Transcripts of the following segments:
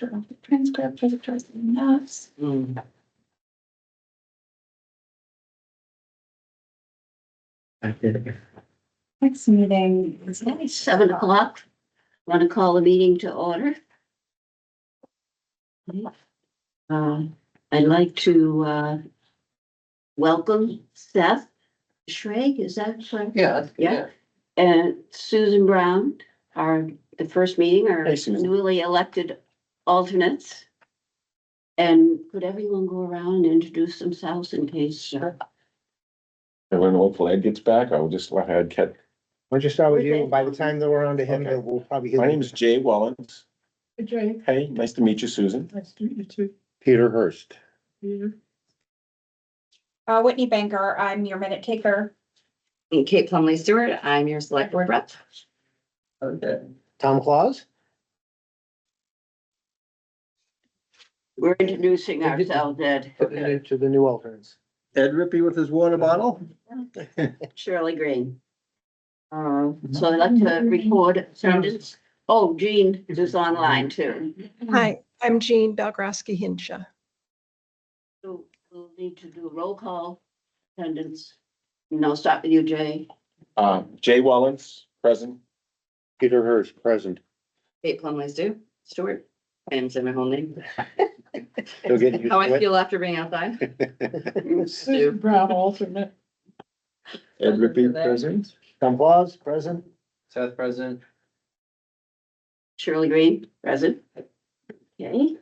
interrupted transcript for the trustee notes. I did it. Next meeting is Okay, 7 o'clock. Want to call the meeting to order? I'd like to welcome Seth Schrag, is that correct? Yeah. Yeah. And Susan Brown, the first meeting, our Hey, Susan. newly elected alternates. And could everyone go around and introduce themselves in case? And when hopefully Ed gets back, I'll just let Ed catch. Why don't you start with Okay. you? By the time that we're on to him, Okay. we'll probably. hit- My name is Jay Wellens. Jay. Hey, nice to meet you, Susan. Nice to meet you too. Peter Hurst. Whitney Banker, I'm your minute taker. And Kate Plumley Stewart, I'm your select board rep. Okay. Tom Claus? We're introducing ourselves, Ed. To the new alternates. Ed Rippey with his water bottle. Shirley Green. So I'd like to record attendance. Oh, Jean is online too. Hi, I'm Jean Belgrosky Hinshaw. So we'll need to do a roll call attendance. And I'll start with you, Jay. Jay Wellens, present. Peter Hurst, present. Kate Plumley Stewart. I am saying my whole name. Still getting used How to I it. feel after being outside. Susan Brown, alternate. Ed Rippey, There. present. Tom Claus, present. Seth President. Shirley Green, present. Okay,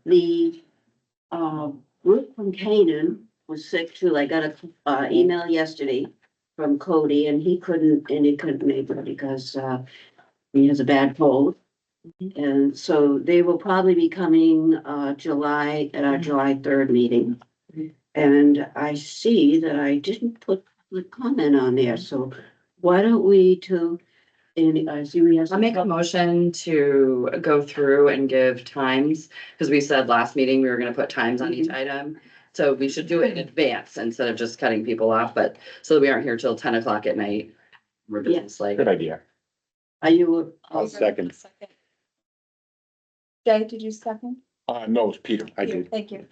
the group from Canaan was sick too. I got a email yesterday from Cody and he couldn't make it because he has a bad cold. And so they will probably be coming at our July 3rd meeting. And I see that I didn't put the comment on there, so why don't we I see we have. I'll make a motion to go through and give times, because we said last meeting we were gonna put times on each item. So we should do it in advance instead of just cutting people off, but so that we aren't here till 10 o'clock at night. We're just like, Good idea. Are you? I'll second. Jay, did you second? No, it's Peter. I did. Thank you.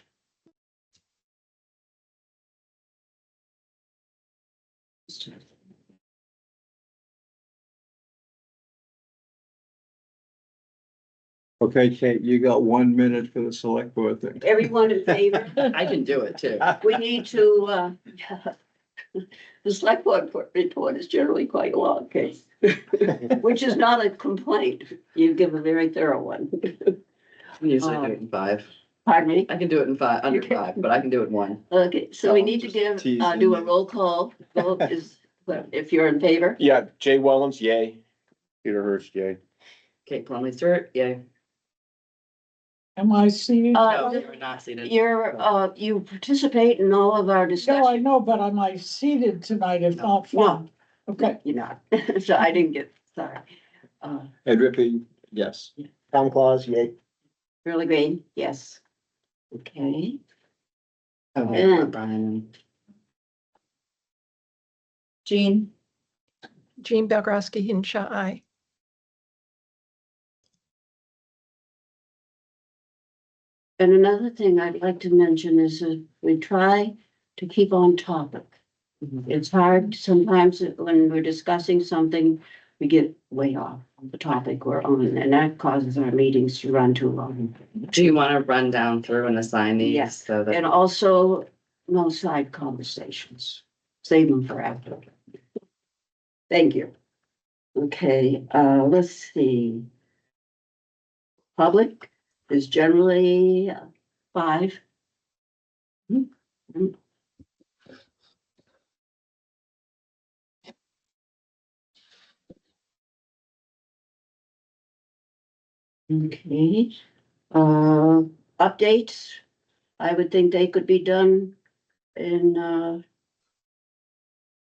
Okay, Kate, you got 1 minute for the select board thing. Everyone in favor? I can do it too. We need to, the select board report is generally quite long, okay? Which is not a complaint. You give a very thorough one. I usually do it in 5. Pardon me? I can do it in 5, under 5, but I can do it in 1. Okay, so we need to Just do teasing a you. roll call vote if you're in favor. Yeah, Jay Wellens, yay. Peter Hurst, yay. Kate Plumley Stewart, yay. Am I seated? No, you are not seated. You participate in all of our No, I discussions. know, but am I seated tonight if not No. fun? Okay. You're not, so I didn't get, sorry. Ed Rippey, yes. Tom Claus, yay. Shirley Green, yes. Okay, Okay, Yeah. Brian. Jean? Jean Belgrosky Hinshaw, aye. and another thing I'd like to mention is that we try to keep on topic. It's hard sometimes when we're discussing something, we get way off the topic we're on, and that causes our meetings to run too long. Do you want to run down through and assign these? Yes, So that, and also no side conversations. Save them for after. Thank you. Okay, let's see. Public is generally 5. Okay, updates. I would think they could be done in,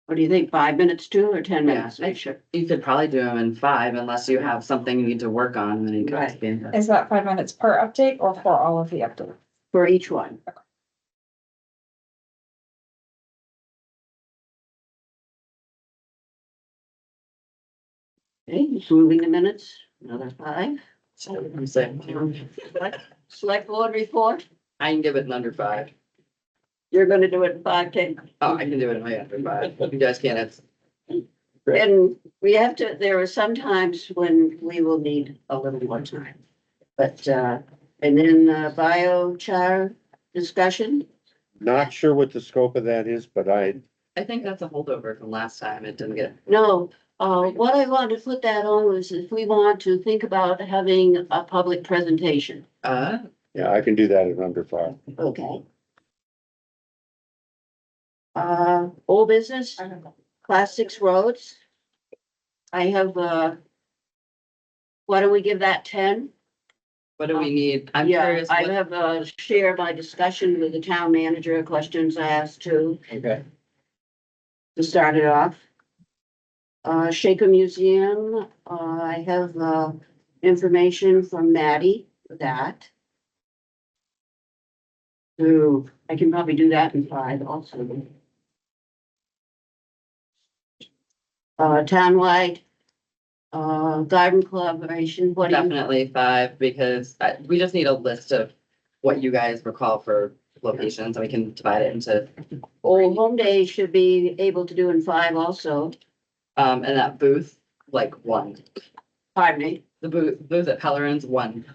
what do you think, 5 minutes too, or 10 minutes? I should, you could probably do them in 5 unless you have something you need to work on and then you Right. can be in. Is that 5 minutes per update or for all of the updates? For each one. Okay, moving the minutes, another 5. So I'm saying, Select board report, I can give it an under 5. you're gonna do it in 5, 10. Oh, I can do it in my under 5. You guys can't, it's, And we have to, there are some times when we will need a little more time. But, and then biochar discussion, Not sure what the scope of that is, but I I think that's a holdover from last time. It didn't get, no. What I wanted to put that on was if we want to think about having a public presentation. yeah, I can do that in under 5. Okay. Old business, class 6 roads. I have, why don't we give that 10? what do we need? I'm Yeah, curious. I what- have, shared my discussion with the town manager, questions I asked too, Okay. to start it off. Shaker Museum, I have, information from Maddie for that. So I can probably do that in 5 also. Townwide, garden collaboration, what do you? Definitely 5, because we just need a list of what you guys recall for locations, and we can divide it into, Old Home Day should be able to do in 5 also, and that booth, like 1. pardon me, The booth at Pellerin's 1.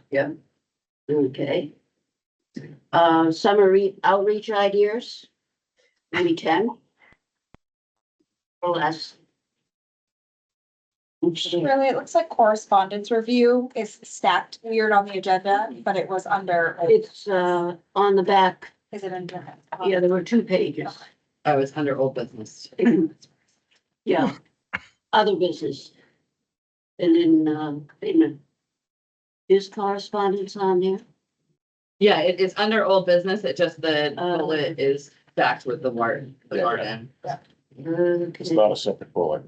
okay. Summer outreach ideas, maybe 10. Or less. Really, it looks like correspondence review is stacked weird on the agenda, but it was under, It's, on the back, is it under? yeah, there were 2 pages. I was under old business. Yeah, other business. And then, wait a minute. Is correspondence on there? Yeah, it is under old business. It just, the Oh. bullet is stacked with the warrant, Yeah. warrant. It's Okay. not a separate bullet.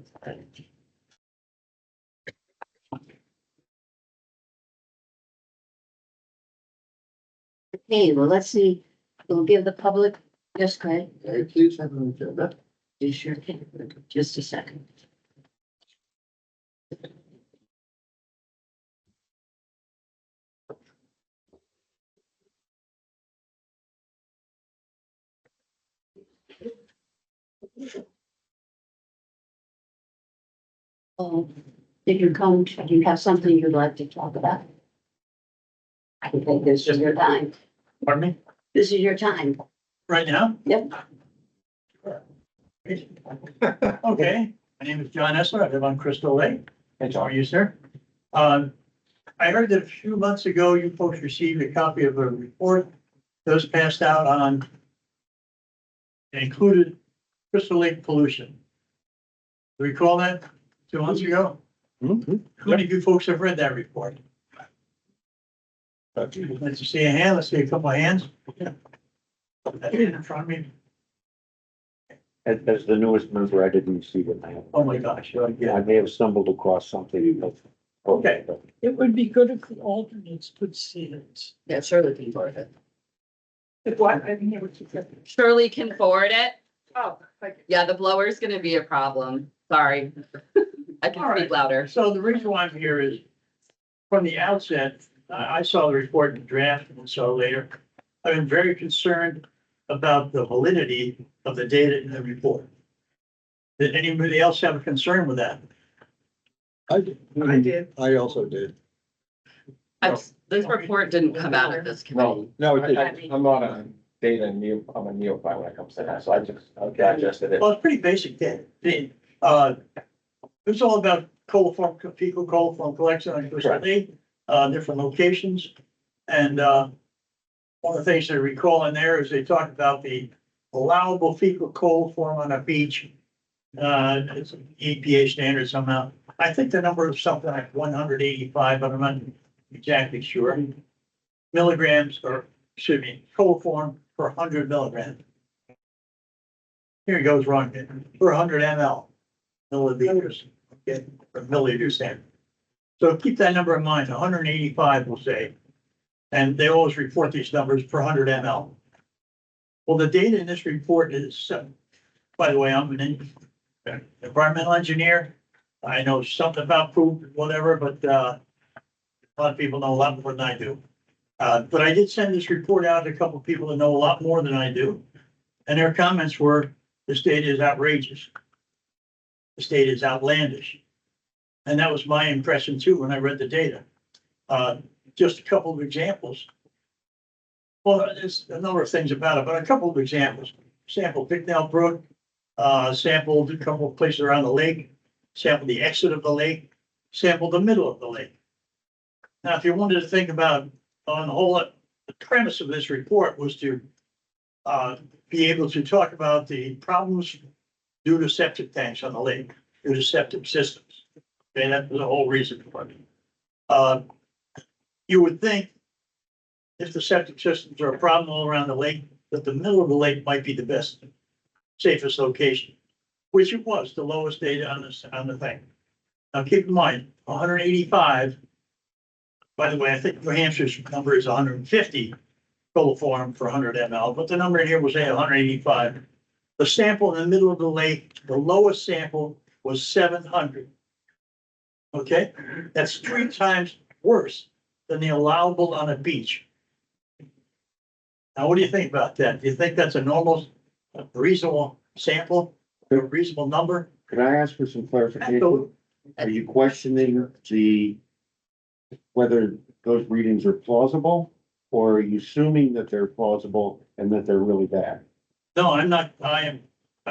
Okay, well, let's see, we'll give the public, yes, Craig? Please have an agenda. You sure can, just a second. Oh, did you come, do you have something you'd like to talk about? I think this is your time, Pardon me? this is your time. Right now? Yep. Okay, my name is John Essler. I live on Crystal Lake. How are you, sir? I heard that a few months ago, you folks received a copy of a report that was passed out on, it included Crystal Lake pollution. Do you recall that 2 months ago? How many of you folks have read that report? Let's see a hand, let's see a couple of hands. That's in front of me. as the newest member, I didn't see the name. Oh my gosh, I may have stumbled across something, but. Okay. It would be good if the alternates could see it. Yeah, Shirley can forward it. If what, I didn't hear what you said. Shirley can forward it. Oh, thank you. Yeah, the blower's gonna be a problem. Sorry. I All can right. speak louder. So the reason why I'm here is, from the outset, I saw the report in draft and so later. I've been very concerned about the validity of the data in the report. Did anybody else have a concern with that? I did. I also did. This report didn't come out of this committee. No, it I- did. I'm not a data I'm a neophyte when it comes to that, so I just digested it. Well, it's pretty basic data. It's all about coliform, fecal coliform collection on Crystal Lake, different locations. And, one of the things I recall in there is they talk about the allowable fecal coliform on a beach. It's an EPA standard somehow. I think the number is something like 185, but I'm not exactly sure. Milligrams or, excuse me, coliform per 100 milligrams. Here it goes wrong, per 100 ml, milliliters, okay, or milliliter standard. So keep that number in mind, 185 we'll say. And they always report these numbers per 100 ml. Well, the data in this report is, by the way, I'm an environmental engineer. I know something about poop, whatever, but A lot of people know a lot more than I do. But I did send this report out to a couple of people that know a lot more than I do. And their comments were, this data is outrageous. This data is outlandish. And that was my impression too, when I read the data. Just a couple of examples. Well, there's a number of things about it, but a couple of examples. Sample Picknell Brook, sampled a couple of places around the lake, sampled the exit of the lake, sampled the middle of the lake. Now, if you wanted to think about on the whole, the premise of this report was to be able to talk about the problems due to septic tanks on the lake, due to septic systems. Okay, that was the whole reason for it. You would think if the septic systems are a problem all around the lake, that the middle of the lake might be the best, safest location, which it was, the lowest data on the thing. Now, keep in mind, 185. By the way, I think New Hampshire's number is 150 coliform for 100 ml, but the number in here was 185. The sample in the middle of the lake, the lowest sample was 700. Okay, that's 3 times worse than the allowable on a beach. Now, what do you think about that? Do you think that's a normal, reasonable sample, a reasonable number? Could I ask for some clarification? Are you questioning whether those readings are plausible? Or are you assuming that they're plausible and that they're really bad? No, I'm not, I'm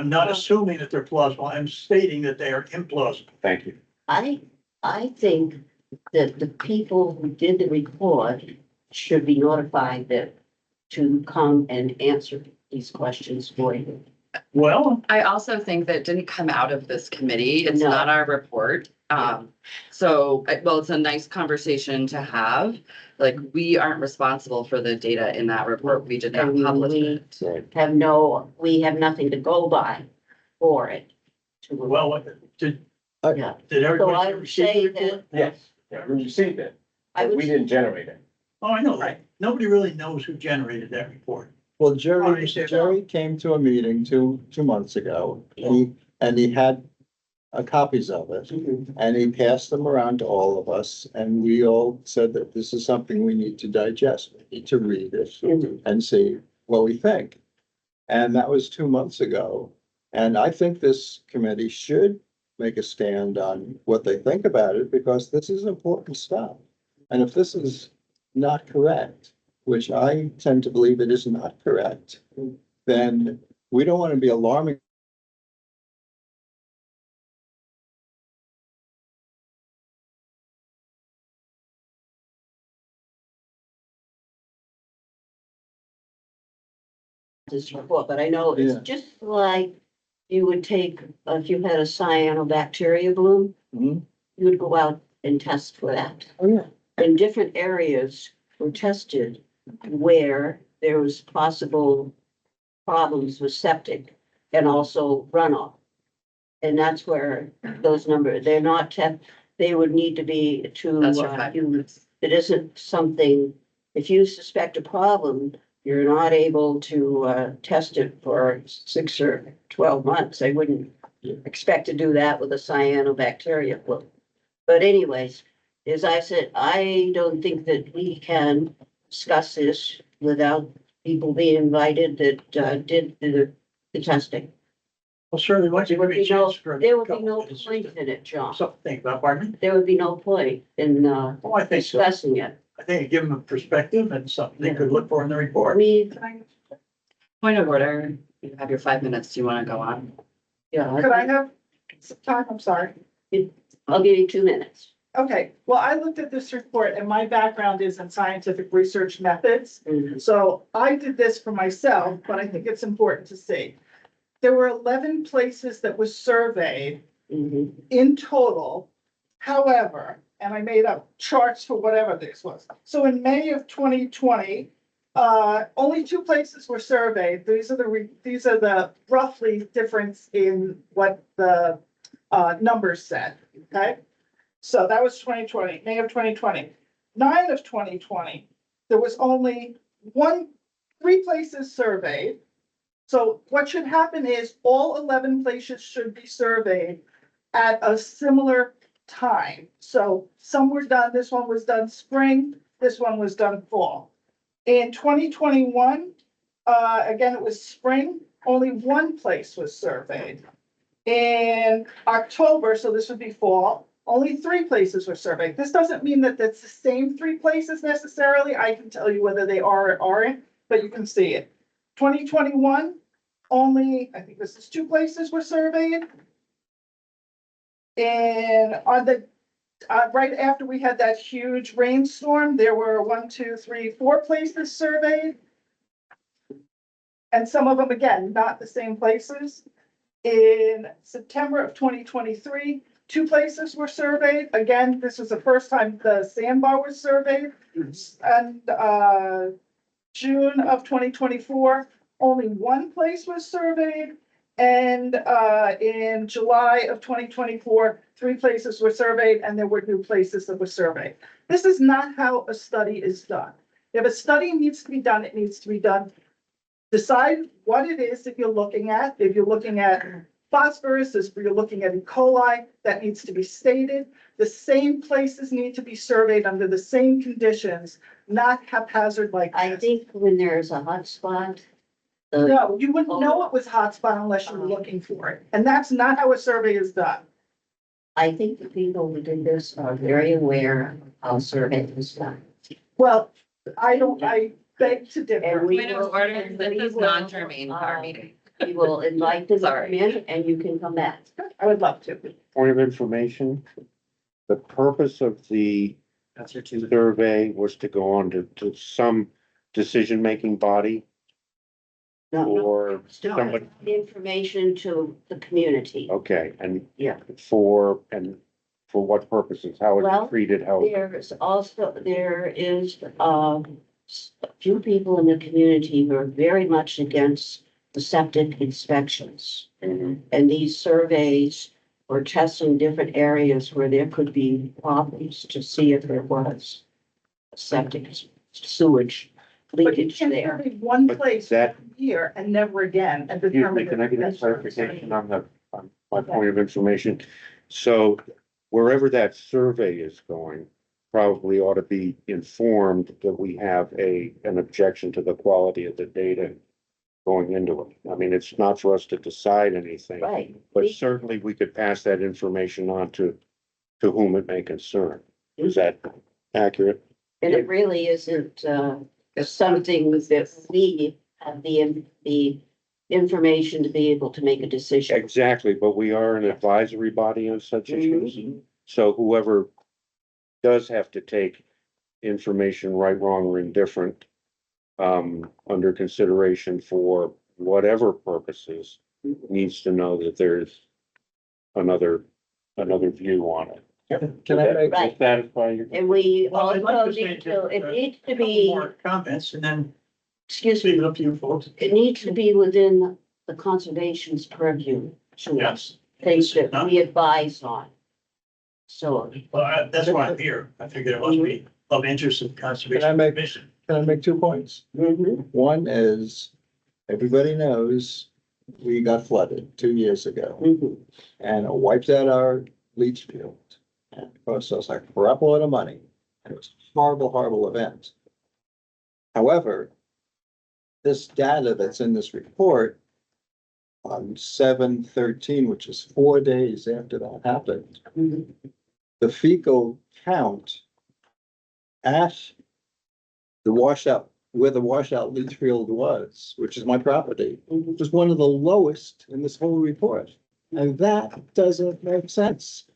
not assuming that they're plausible. I'm stating that they are implausible. Thank you. I think that the people who did the report should be notified that to come and answer these questions for you. Well, I also think that didn't come out of this committee. It's No. not our report. Well, it's a nice conversation to have. Like, we aren't responsible for the data in that report. We did not And publish we it. Right. we have nothing to go by for it. well, did Yeah, so everybody I would receive the say report? that, Yes, yeah, we received it, I but we would, didn't generate it. Oh, I know, right? Nobody really knows who generated that report. Well, Oh, Jerry, you said- Jerry came to a meeting two months ago. And he had copies of it. And he passed them around to all of us, and we all said that this is something we need to digest, we need to read it and see what we think. And that was 2 months ago. And I think this committee should make a stand on what they think about it, because this is important stuff. And if this is not correct, which I tend to believe it is not correct, then we don't want to be alarming this report, but I know it's Yeah. just like you would take, if you had a cyanobacteria bloom, Mhm. you would go out and test for that. Oh, yeah. And different areas were tested where there was possible problems with septic and also runoff. And that's where those numbers, they're not they would need to be That's your 5 minutes. it isn't something, if you suspect a problem, you're not able to test it for 6 or 12 months. I wouldn't expect to do that with a cyanobacteria bloom. But anyways, as I said, I don't think that we can discuss this without people being invited that did the testing. Well, certainly, once you There give would me a be no, chance for. a there would be couple no minutes point just in it, John. Something to think about, pardon me? There would be no point in Oh, I think so. discussing it. I think give them a perspective and something they could look for in the I report. mean, Point of order, you have your 5 minutes. Do you want to go on? yeah, Could I have some time? I'm sorry. I'll give you 2 minutes. Okay, well, I looked at this report and my background is in scientific research methods. Mhm. So I did this for myself, but I think it's important to see. There were 11 places that was surveyed Mhm. in total. However, and I made up charts for whatever this was. So in May of 2020, only 2 places were surveyed. These are the roughly difference in what the numbers said, okay? So that was 2020, May of 2020. 9 of 2020, there was only 3 places surveyed. So what should happen is all 11 places should be surveyed at a similar time. So some were done, this one was done spring, this one was done fall. In 2021, again, it was spring, only one place was surveyed. In October, so this would be fall, only 3 places were surveyed. This doesn't mean that that's the same 3 places necessarily. I can tell you whether they are or aren't, but you can see it. 2021, only, I think this is 2 places were surveyed. And on the, right after we had that huge rainstorm, there were 1, 2, 3, 4 places surveyed. And some of them, again, not the same places. In September of 2023, 2 places were surveyed. Again, this was the first time the sandbar was surveyed. And June of 2024, only 1 place was surveyed. And in July of 2024, 3 places were surveyed and there were new places that were surveyed. This is not how a study is done. If a study needs to be done, it needs to be done. Decide what it is that you're looking at. If you're looking at phosphorus, if you're looking at E. coli, that needs to be stated. The same places need to be surveyed under the same conditions, not haphazard like I this. think when there's a hot spot. No, you wouldn't know it was hotspot unless you were looking for it. And that's not how a survey is done. I think the people who did this are very aware of how survey is done. Well, I beg to And differ. we Point of will- order, and this we is will, non-germane to our meeting. We will invite them to come Sorry. in and you can come back. I would love to. Point of information, the purpose of the That's your 2. survey was to go on to some decision-making body No, no, or somebody, information to the community. okay, and Yeah. for what purposes, how Well, it's treated, how, There is a few people in the community who are very much against the septic inspections. And these surveys were testing different areas where there could be problems to see if there was septic sewage But you leakage can't there. survey one But place that- one year and never again and excuse determine. me, can I get a that- clarification on my point of information? So wherever that survey is going, probably ought to be informed that we have an objection to the quality of the data going into it. I mean, it's not for us to decide anything. Right. But certainly we could pass that information on to whom it may concern. Is that accurate? And it really isn't, something that we have the information to be able to make a decision. Exactly, but we are an advisory body on such issues. Mhm. So whoever does have to take information, right, wrong, or indifferent, under consideration for whatever purposes, needs to know that there's another view on it. Can I make, Right. Satisfy your. And we Well, I'd like also to say need to, it just, needs to couple be, more comments and then excuse me, leave it up to you folks. it needs to be within the conservation's purview. To Yes. things that we advise on. So, Well, that's why I'm here. I figured it must be of interest of Can I Conservation make- Commission. can I make 2 points? mhm, One is, everybody knows we got flooded 2 years ago mhm. and it wiped out our leach field. And it cost us like a crap load of money. And it was a horrible, horrible event. However, this data that's in this report on 7/13, which is 4 days after that happened, Mhm. the fecal count at the washout, where the washout leach field was, which is my property, Mhm. was one of the lowest in this whole report. And that doesn't make sense.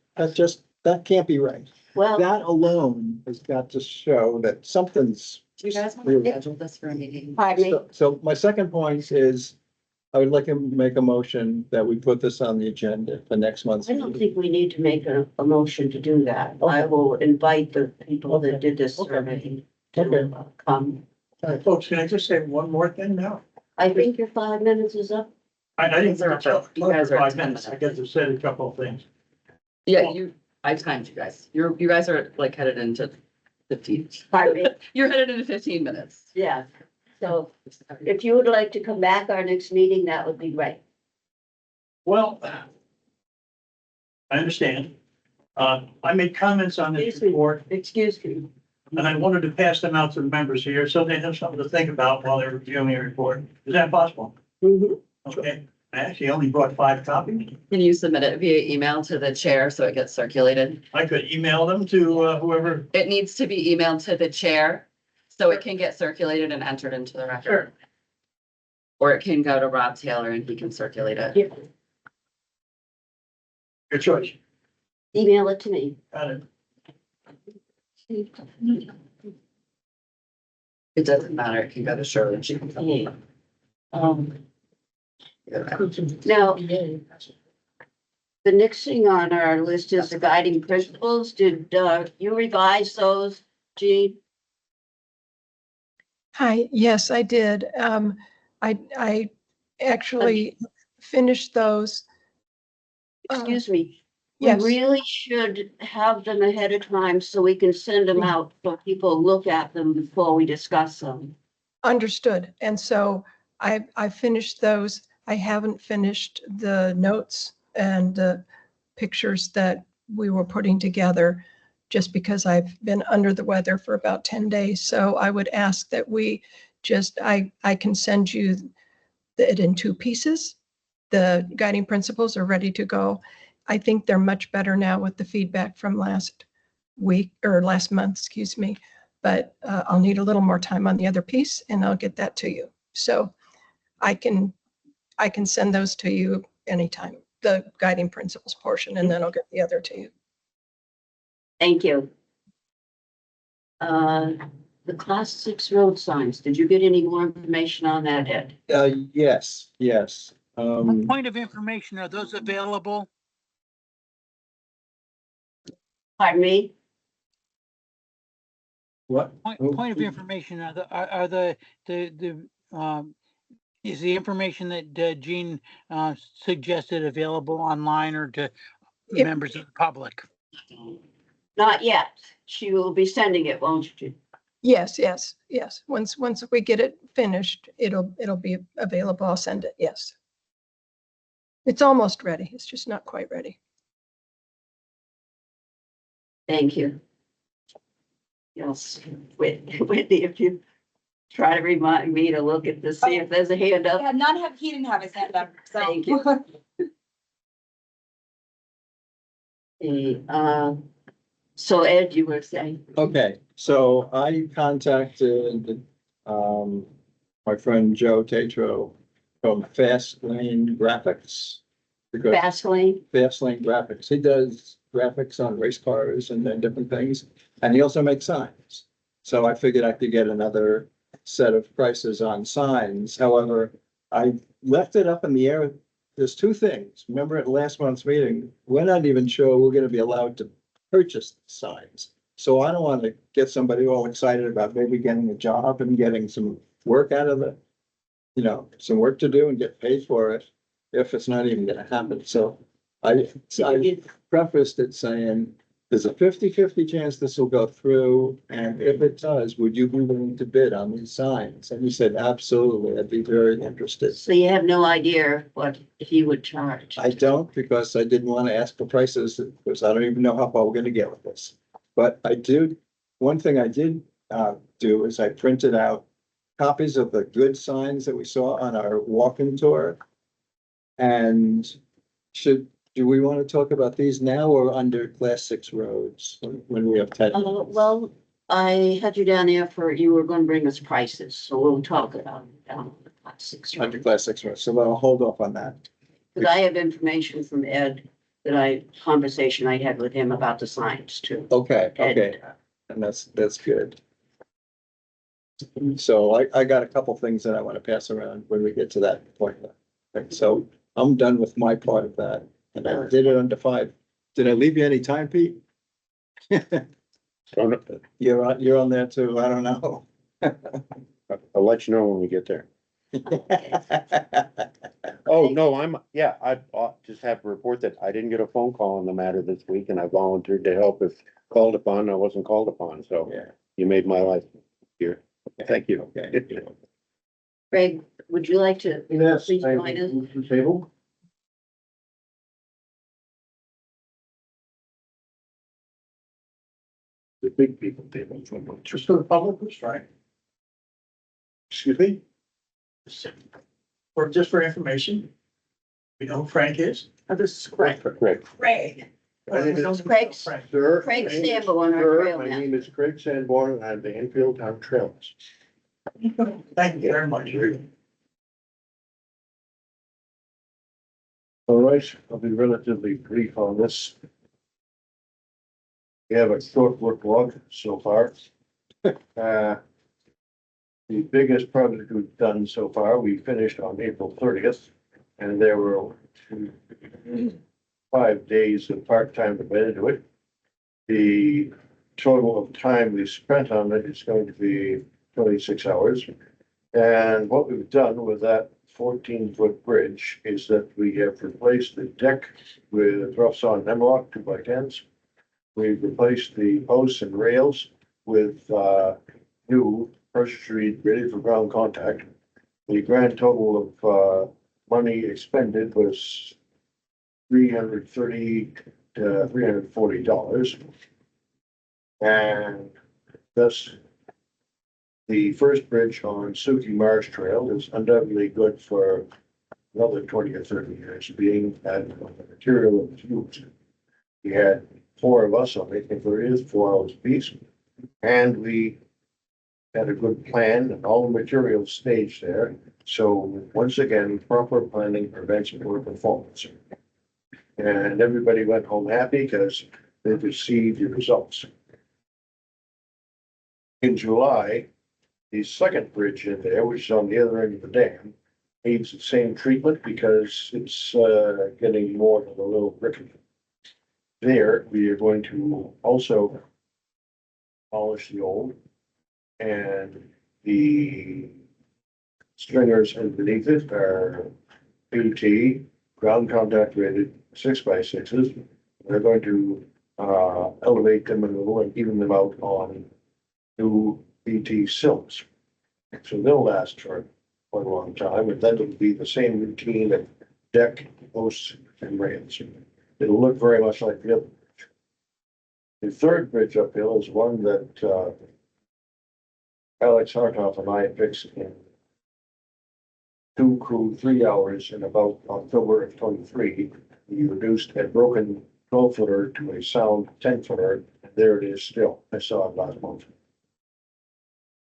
That can't be right. Well, That alone has got to show that something's. Do you guys want to schedule this for a meeting? pardon me, So my second point is, I would like to make a motion that we put this on the agenda for next month's I don't meeting. think we need to make a motion to do that. I Okay. will invite the people that did this Okay. survey Okay. to come. Folks, can I just say one more thing now? I think your 5 minutes is up. I didn't These are tell up. You guys are at 5 10 minutes. I minutes. got to say a couple of things. Yeah, I timed you guys. You guys are like headed into 15. Pardon me? You're headed into 15 minutes. Yeah, so if you would like to come back our next meeting, that would be great. Well, I understand. I made comments on this Excuse me. report, Excuse me. and I wanted to pass them out to the members here, so they have something to think about while they're reviewing the report. Is that possible? Mhm. Okay, I actually only brought 5 copies. Can you submit it via email to the chair so it gets circulated? I could email them to whoever. It needs to be emailed to the chair so it can get circulated and entered into the record. Or it can go to Rob Taylor and he can circulate it. Your choice. Email it to me. Got it. It doesn't matter. It can go to Shirley. She can. Yeah. Now, the next thing on our list is the guiding principles. Did you revise those, Jean? Hi, yes, I did. I actually finished those. Excuse me. We Yes, really should have them ahead of time so we can send them out so people look at them before we discuss them. understood. And so I finished those. I haven't finished the notes and the pictures that we were putting together just because I've been under the weather for about 10 days. So I would ask that we just, I can send you it in 2 pieces. The guiding principles are ready to go. I think they're much better now with the feedback from last week or last month, excuse me. But I'll need a little more time on the other piece and I'll get that to you. So I can send those to you anytime, the guiding principles portion, and then I'll get the other to you. Thank you. The class 6 road signs, did you get any more information on that, Ed? Yes, yes. Point of information, are those available? Pardon me? What? Point of information, are is the information that Jean suggested available online or to members of the public? Not yet. She will be sending it, won't you? Yes, yes, yes. Once we get it finished, it'll be available. I'll send it. Yes. It's almost ready. It's just not quite ready. Thank you. Yes, Whitney, if you try to remind me to look at this, see if there's a hand up. Yeah, he didn't have his hand up, so. Thank you. So Ed, you were saying? Okay, so I contacted, my friend Joe Tatro from Fast Lane Graphics. Because Fast Lane? Fast Lane Graphics, he does graphics on race cars and then different things, and he also makes signs. So I figured I could get another set of prices on signs. However, I left it up in the air. There's 2 things. Remember at last month's meeting, we're not even sure we're gonna be allowed to purchase signs. So I don't want to get somebody all excited about maybe getting a job and getting some work out of it. You know, some work to do and get paid for it if it's not even gonna happen. So I prefaced it saying, there's a 50-50 chance this will go through, and if it does, would you be willing to bid on these signs? And he said, absolutely, I'd be very interested. So you have no idea what he would charge? I don't, because I didn't want to ask for prices, because I don't even know how far we're gonna get with this. But I do, one thing I did do is I printed out copies of the good signs that we saw on our walking tour. And do we want to talk about these now or under class 6 roads when we have time? Well, I had you down there you were gonna bring us prices, so we'll talk about it down on the class 6. Under class 6 roads, so I'll hold off on that. Because I have information from Ed conversation I had with him about the signs too. Okay, okay, and that's good. So I got a couple things that I want to pass around when we get to that point. So I'm done with my part of that, and I did it under 5. Did I leave you any time, Pete? You're on there too, I don't know. I'll let you know when we get there. Oh, no, I just have to report that I didn't get a phone call on the matter this week, and I volunteered to help if called upon. I wasn't called upon, so Yeah. you made my life here. Thank you. Okay. Greg, would you like to? Yes. Please join us. Move to table. the big people table. Just for the public, was right? Excuse me? Or just for information? We know who Frank is. Oh, this is Craig. Correct. Craig. Craig's- Frank. Sir. Craig my name is- Sanborn, our sir, trail My man. name is Craig Sanborn and I'm the Enfield Town Trails. Thank you very much. All right, I'll be relatively brief on this. We have a short work log so far. The biggest project we've done so far, we finished on April 30th, and there were 5 days of part-time devoted to it. The total of time we spent on it is going to be 26 hours. And what we've done with that 14-foot bridge is that we have replaced the deck with rough sawn hemlock 2x10s. We've replaced the posts and rails with new pressure treated ready for ground contact. The grand total of money expended was $330 to $340. And thus, the first bridge on Suki Marsh Trail is undoubtedly good for another 20 or 30 years, being that the material is used. We had 4 of us on it, if there is 4 hours apiece, and we had a good plan and all the materials staged there. So once again, proper planning prevents poor performance. And everybody went home happy because they received the results. In July, the second bridge in there, which is on the other end of the dam, needs the same treatment because it's getting more than a little rickety. There, we are going to also polish the old and the stringers underneath it are PT, ground contact rated 6x6s. They're going to elevate them a little and even them out on new PT sills. So they'll last for quite a long time, and then it'll be the same routine of deck, posts, and rails. It'll look very much like the other bridge. The third bridge uphill is one that Alex Hartoff and I fixed in 2 crew 3 hours in about October of 23. We reduced a broken 12-footer to a sound 10-footer, and there it is still. I saw it last month.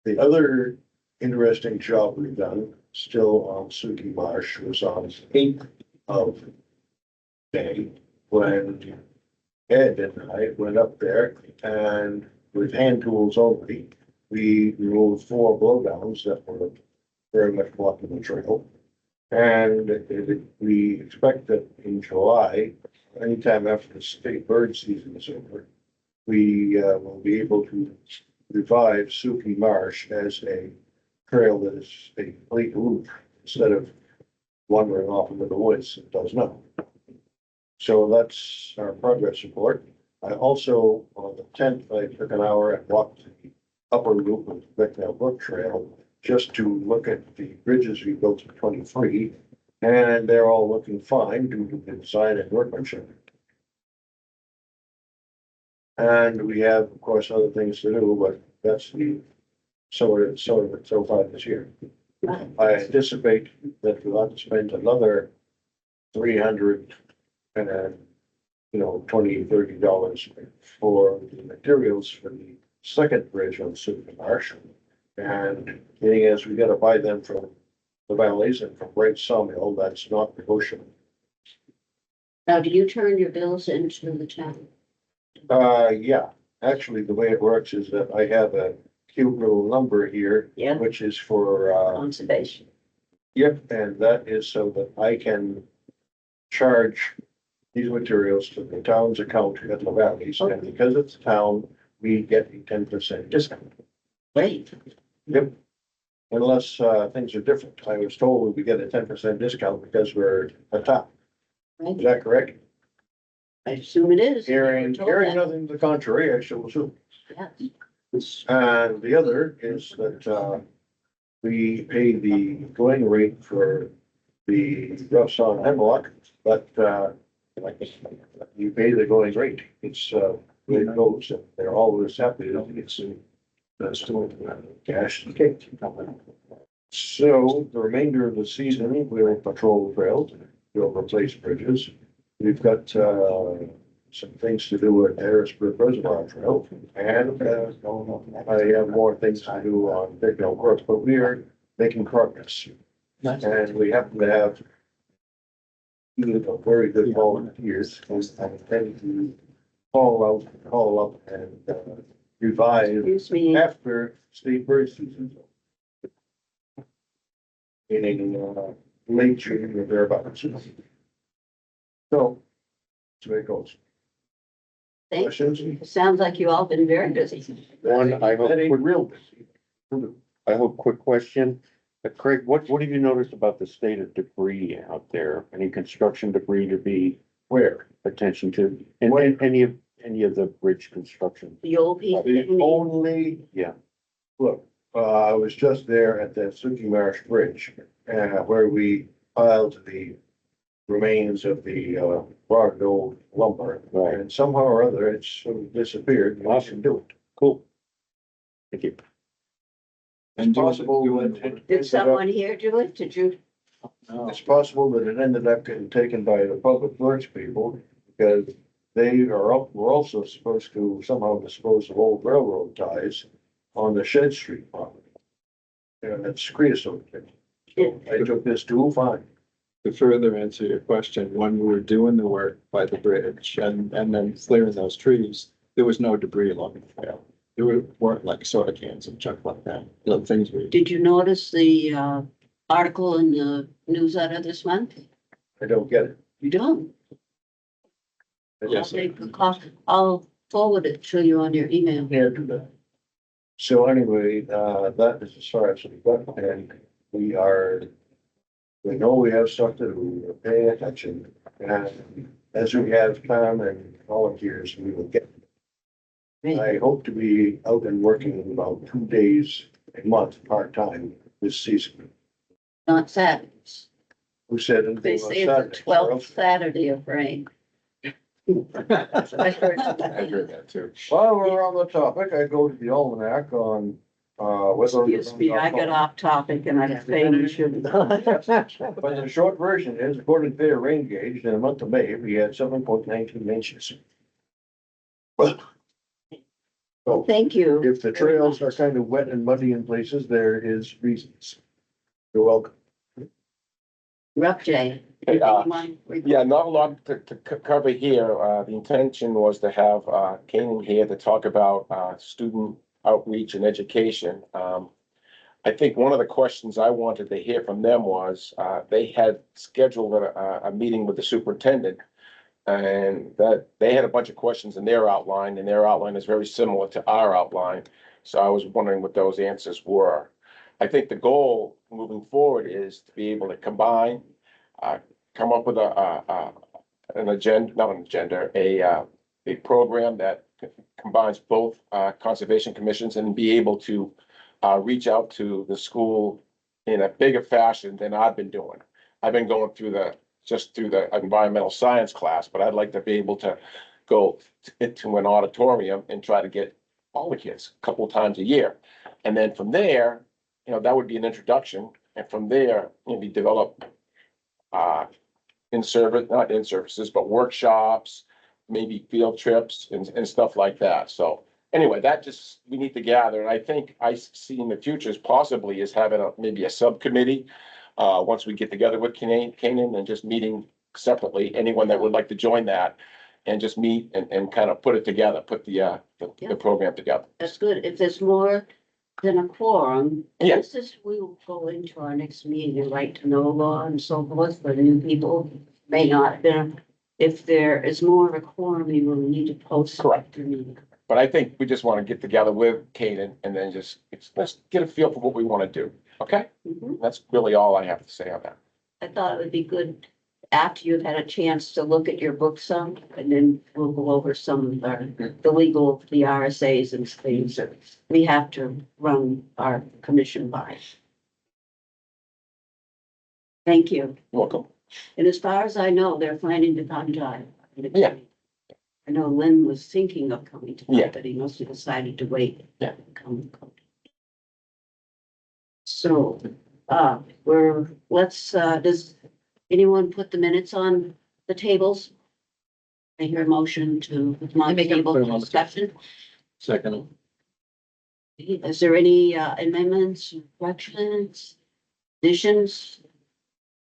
The other interesting job we've done, still on Suki Marsh, was on 8th of May, when Ed and I went up there and with hand tools only, we removed 4 blowdowns that were very much blocking the trail. And we expect that in July, anytime after the state bird season is over, we will be able to revive Suki Marsh as a trail that is a complete route instead of wandering off into the woods. It does not. So that's our progress report. I also, on the 10th, I took an hour and walked the upper loop of the Becknell Brook Trail just to look at the bridges we built in 23, and they're all looking fine due to the design and workmanship. And we have, of course, other things to do, but that's the sort of it so far this year. I anticipate that we'll have to spend another 300 and $20-30 for the materials for the second bridge on Suki Marsh. And being as we gotta buy them from the valleys and from Wright Sawmill, that's not negotiable. Now, do you turn your bills into the town? Yeah, actually, the way it works is that I have a cute little number here, Yeah, which is for, conservation. yep, and that is so that I can charge these materials to the town's account at the valleys, and because it's a town, we get a 10% discount. Great. Yep. Unless, things are different. I was told we get a 10% discount because we're a town. Right. Is that correct? I assume it is. Hearing Told that. nothing to the contrary, I shall assume. Yes. And the other is that, we pay the going rate for the rough sawn hemlock, but, you pay the going rate. It's, It goes, and they're always happy to get some, cash. So the remainder of the season, we'll patrol trails, we'll replace bridges. We've got, some things to do at Harrisburg Reservoir Trail, and, I have more things to do on Big Hill Court, but we are making progress. And we happen to have very good volunteers, and I tend to call up and revive Excuse me, after state bird season. Meaning, late June or thereabouts. So, that's where it goes. thank Questions? you. Sounds like you all been very busy. One, I hope, That ain't real busy. I hope, quick question. Craig, what have you noticed about the state of debris out there? Any construction debris to be Where? attention to? And any of the bridge construction? The old people. The only. Yeah. Look, I was just there at the Suki Marsh Bridge, where we piled the remains of the, rock old lumber. Right. And somehow or other, it's sort of disappeared. We should do it. Cool. Thank you. It's possible that it Did someone here do it? Did you? It's possible that it ended up getting taken by the public works people, because were also supposed to somehow dispose of old railroad ties on the Shed Street property. And that's creosote. So I took this too, fine. To further answer your question, when we were doing the work by the bridge and then clearing those trees, there was no debris along the trail. Weren't like soda cans and junk like that, things we. Did you notice the article in the newsletter this month? I don't get it. You don't? Yes, I'll forward it to you on your email. Yeah, do that. So anyway, that is as far as we got, and we know we have stuff to do, we're paying attention, and as we have time and volunteers, we will get. I hope to be out and working about 2 days a month, part-time this season. Not Saturdays. Who said? anything They about say it's the Saturdays? 12th Saturday of rain. I heard that too. While we're on the topic, I go to the almanac on, whether. Excuse me, I got off topic and I say you shouldn't. But the short version is, according to their rain gauge, in the month of May, we had 7.19 inches. So Thank you. if the trails are kind of wet and muddy in places, there is reasons. You're welcome. Rough J. Hey, Anyone? Yeah, not a lot to cover here. The intention was to have, Kanan here to talk about, student outreach and education. I think one of the questions I wanted to hear from them was, they had scheduled a meeting with the superintendent. And that they had a bunch of questions in their outline, and their outline is very similar to our outline. So I was wondering what those answers were. I think the goal moving forward is to be able to combine, come up with an agenda, not an agenda, a program that combines both conservation commissions and be able to reach out to the school in a bigger fashion than I've been doing. I've been going through the environmental science class, but I'd like to be able to go into an auditorium and try to get all the kids a couple of times a year. And then from there, that would be an introduction. And from there, maybe develop not in services, but workshops, maybe field trips and stuff like that. So anyway, we need to gather. And I think I see in the future is possibly is having maybe a subcommittee. Once we get together with Kanan and just meeting separately, anyone that would like to join that and just meet and kind of put it together, put the program together. That's good. If there's more than a quorum, Yeah. we will go into our next meeting and right to know law and so forth for the new people. May not, if there is more of a quorum, we will need to post. Correct. the meeting. But I think we just want to get together with Kanan and then let's get a feel for what we want to do. Okay? Mhm. That's really all I have to say on that. I thought it would be good after you've had a chance to look at your book some, and then we'll go over some of the RSAs and things that we have to run our commission by. Thank you. You're welcome. And as far as I know, they're planning to come to. Yeah. I know Lynn was thinking of coming to Yeah. that, but he must have decided to wait. Yeah. Come. So, does anyone put the minutes on the tables? I hear a motion to put them on the Make a- table put 'em for on the discussion. Second. Is there any amendments, corrections, additions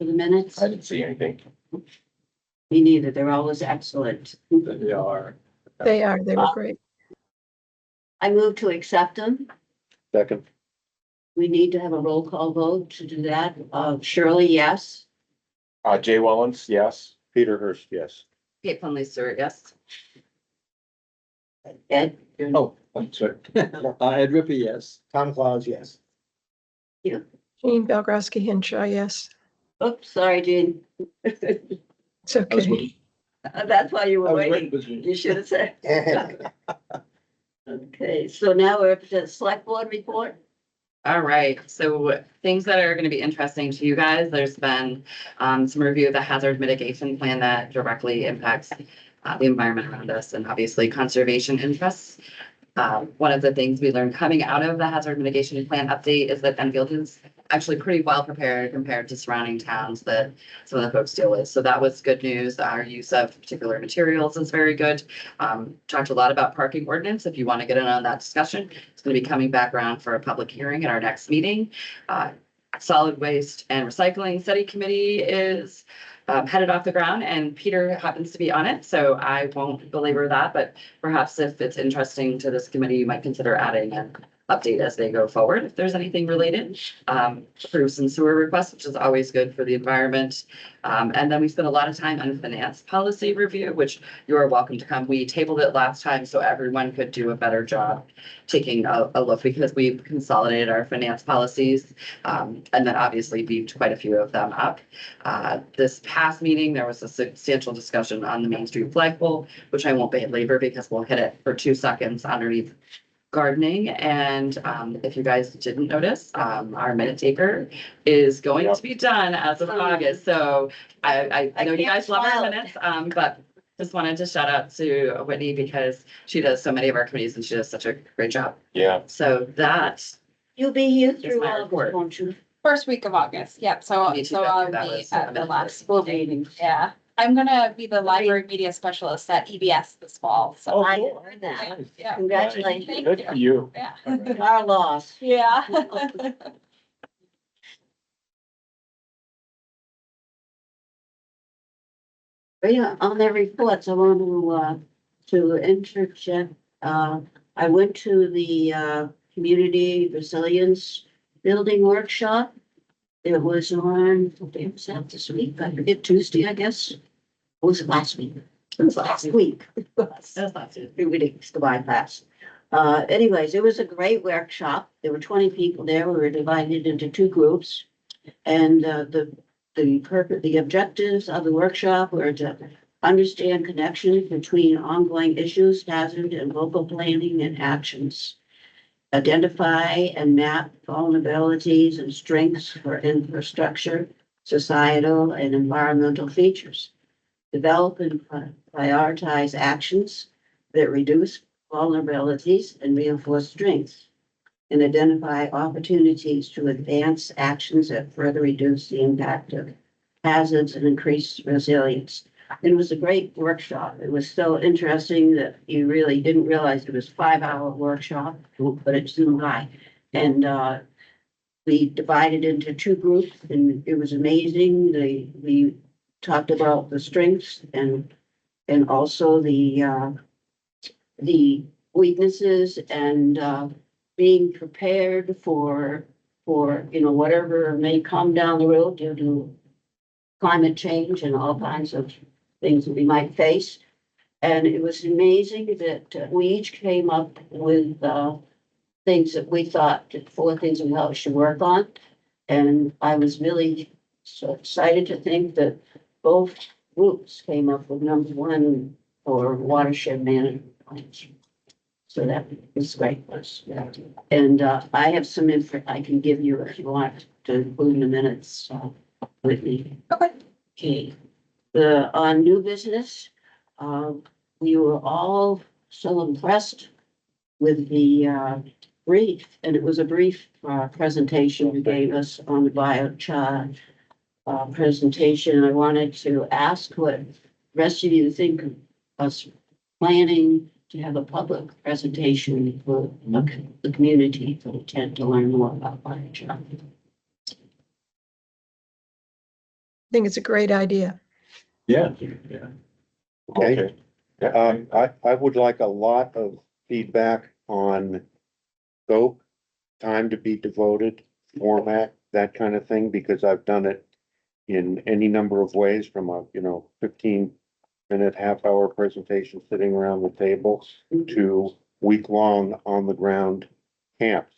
to the minutes? I didn't see anything. Me neither. They're always excellent. They are. They were great. I move to accept them. Second, We need to have a roll call vote to do that. Shirley, yes. Jay Wellens, yes. Peter Hurst, yes. Kate Finley Stewart, yes. Ed? Oh, I'm sorry. Ed Rippey, yes. Tom Claus, yes. Jean Belgrowski Hinshaw, yes. Oops, sorry, Jean. It's okay. That's why you were waiting. You should have said. Okay, so now we're up to the select board report. All right, so things that are gonna be interesting to you guys, there's been some review of the hazard mitigation plan that directly impacts the environment around us and obviously conservation interests. One of the things we learned coming out of the hazard mitigation plan update is that Enfield is actually pretty well prepared compared to surrounding towns that some of the folks deal with. So that was good news. Our use of particular materials is very good. Talked a lot about parking ordinance. If you want to get in on that discussion, it's going to be coming back around for a public hearing at our next meeting. Solid waste and recycling study committee is headed off the ground and Peter happens to be on it. So I won't belabor that, but perhaps if it's interesting to this committee, you might consider adding an update as they go forward. If there's anything related, approve some sewer requests, which is always good for the environment. And then we spent a lot of time on finance policy review, which you are welcome to come. We tabled it last time so everyone could do a better job taking a look because we've consolidated our finance policies and then obviously beefed quite a few of them up. This past meeting, there was a substantial discussion on the Main Street flagpole, which I won't belabor because we'll hit it for 2 seconds underneath gardening. And if you guys didn't notice, our minute taker is going to be done as of August. So I know you guys love our minutes, but just wanted to shout out to Whitney because she does so many of our committees and she does such a great job. Yeah. So that, You'll be here Here's through my all, report. won't you? First week of August, yep, so Me too, so but I'll that be was at the a last School meeting. meeting. Yeah, I'm gonna be the library media specialist at EBS this fall, so. I heard that. Yeah, Congratulations. Thank Good you. for you. yeah. Our loss. Yeah. Yeah, on their reports, I want to interject, I went to the, community resilience building workshop. It was on, what day was that this week? I forget, Tuesday, I guess. Or was it last week? It was last week. that's not too. 3 weeks to bypass. Anyways, it was a great workshop. There were 20 people there. We were divided into 2 groups. And the objectives of the workshop were to understand connections between ongoing issues, hazard, and local planning and actions. Identify and map vulnerabilities and strengths for infrastructure, societal, and environmental features. Develop and prioritize actions that reduce vulnerabilities and reinforce strengths. And identify opportunities to advance actions that further reduce the impact of hazards and increase resilience. It was a great workshop. It was so interesting that you really didn't realize it was a 5-hour workshop, but it zoomed by. And we divided into 2 groups and it was amazing. We talked about the strengths and also the weaknesses and being prepared for whatever may come down the road due to climate change and all kinds of things that we might face. And it was amazing that we each came up with things that we thought, 4 things we thought we should work on. And I was really so excited to think that both groups came up with number 1 for watershed management plans. So that was great. And I have some info I can give you if you want to include in the minutes with me. Okay. Okay. On new business, we were all so impressed with the brief, and it was a brief presentation you gave us on the biochar presentation. I wanted to ask what rest of you think of us planning to have a public presentation for the community to attend to learn more about biochar. I think it's a great idea. Yeah. Okay. I would like a lot of feedback on scope, time to be devoted, format, that kind of thing, because I've done it in any number of ways, from a, 15-minute, half-hour presentation sitting around the table to week-long on-the-ground camps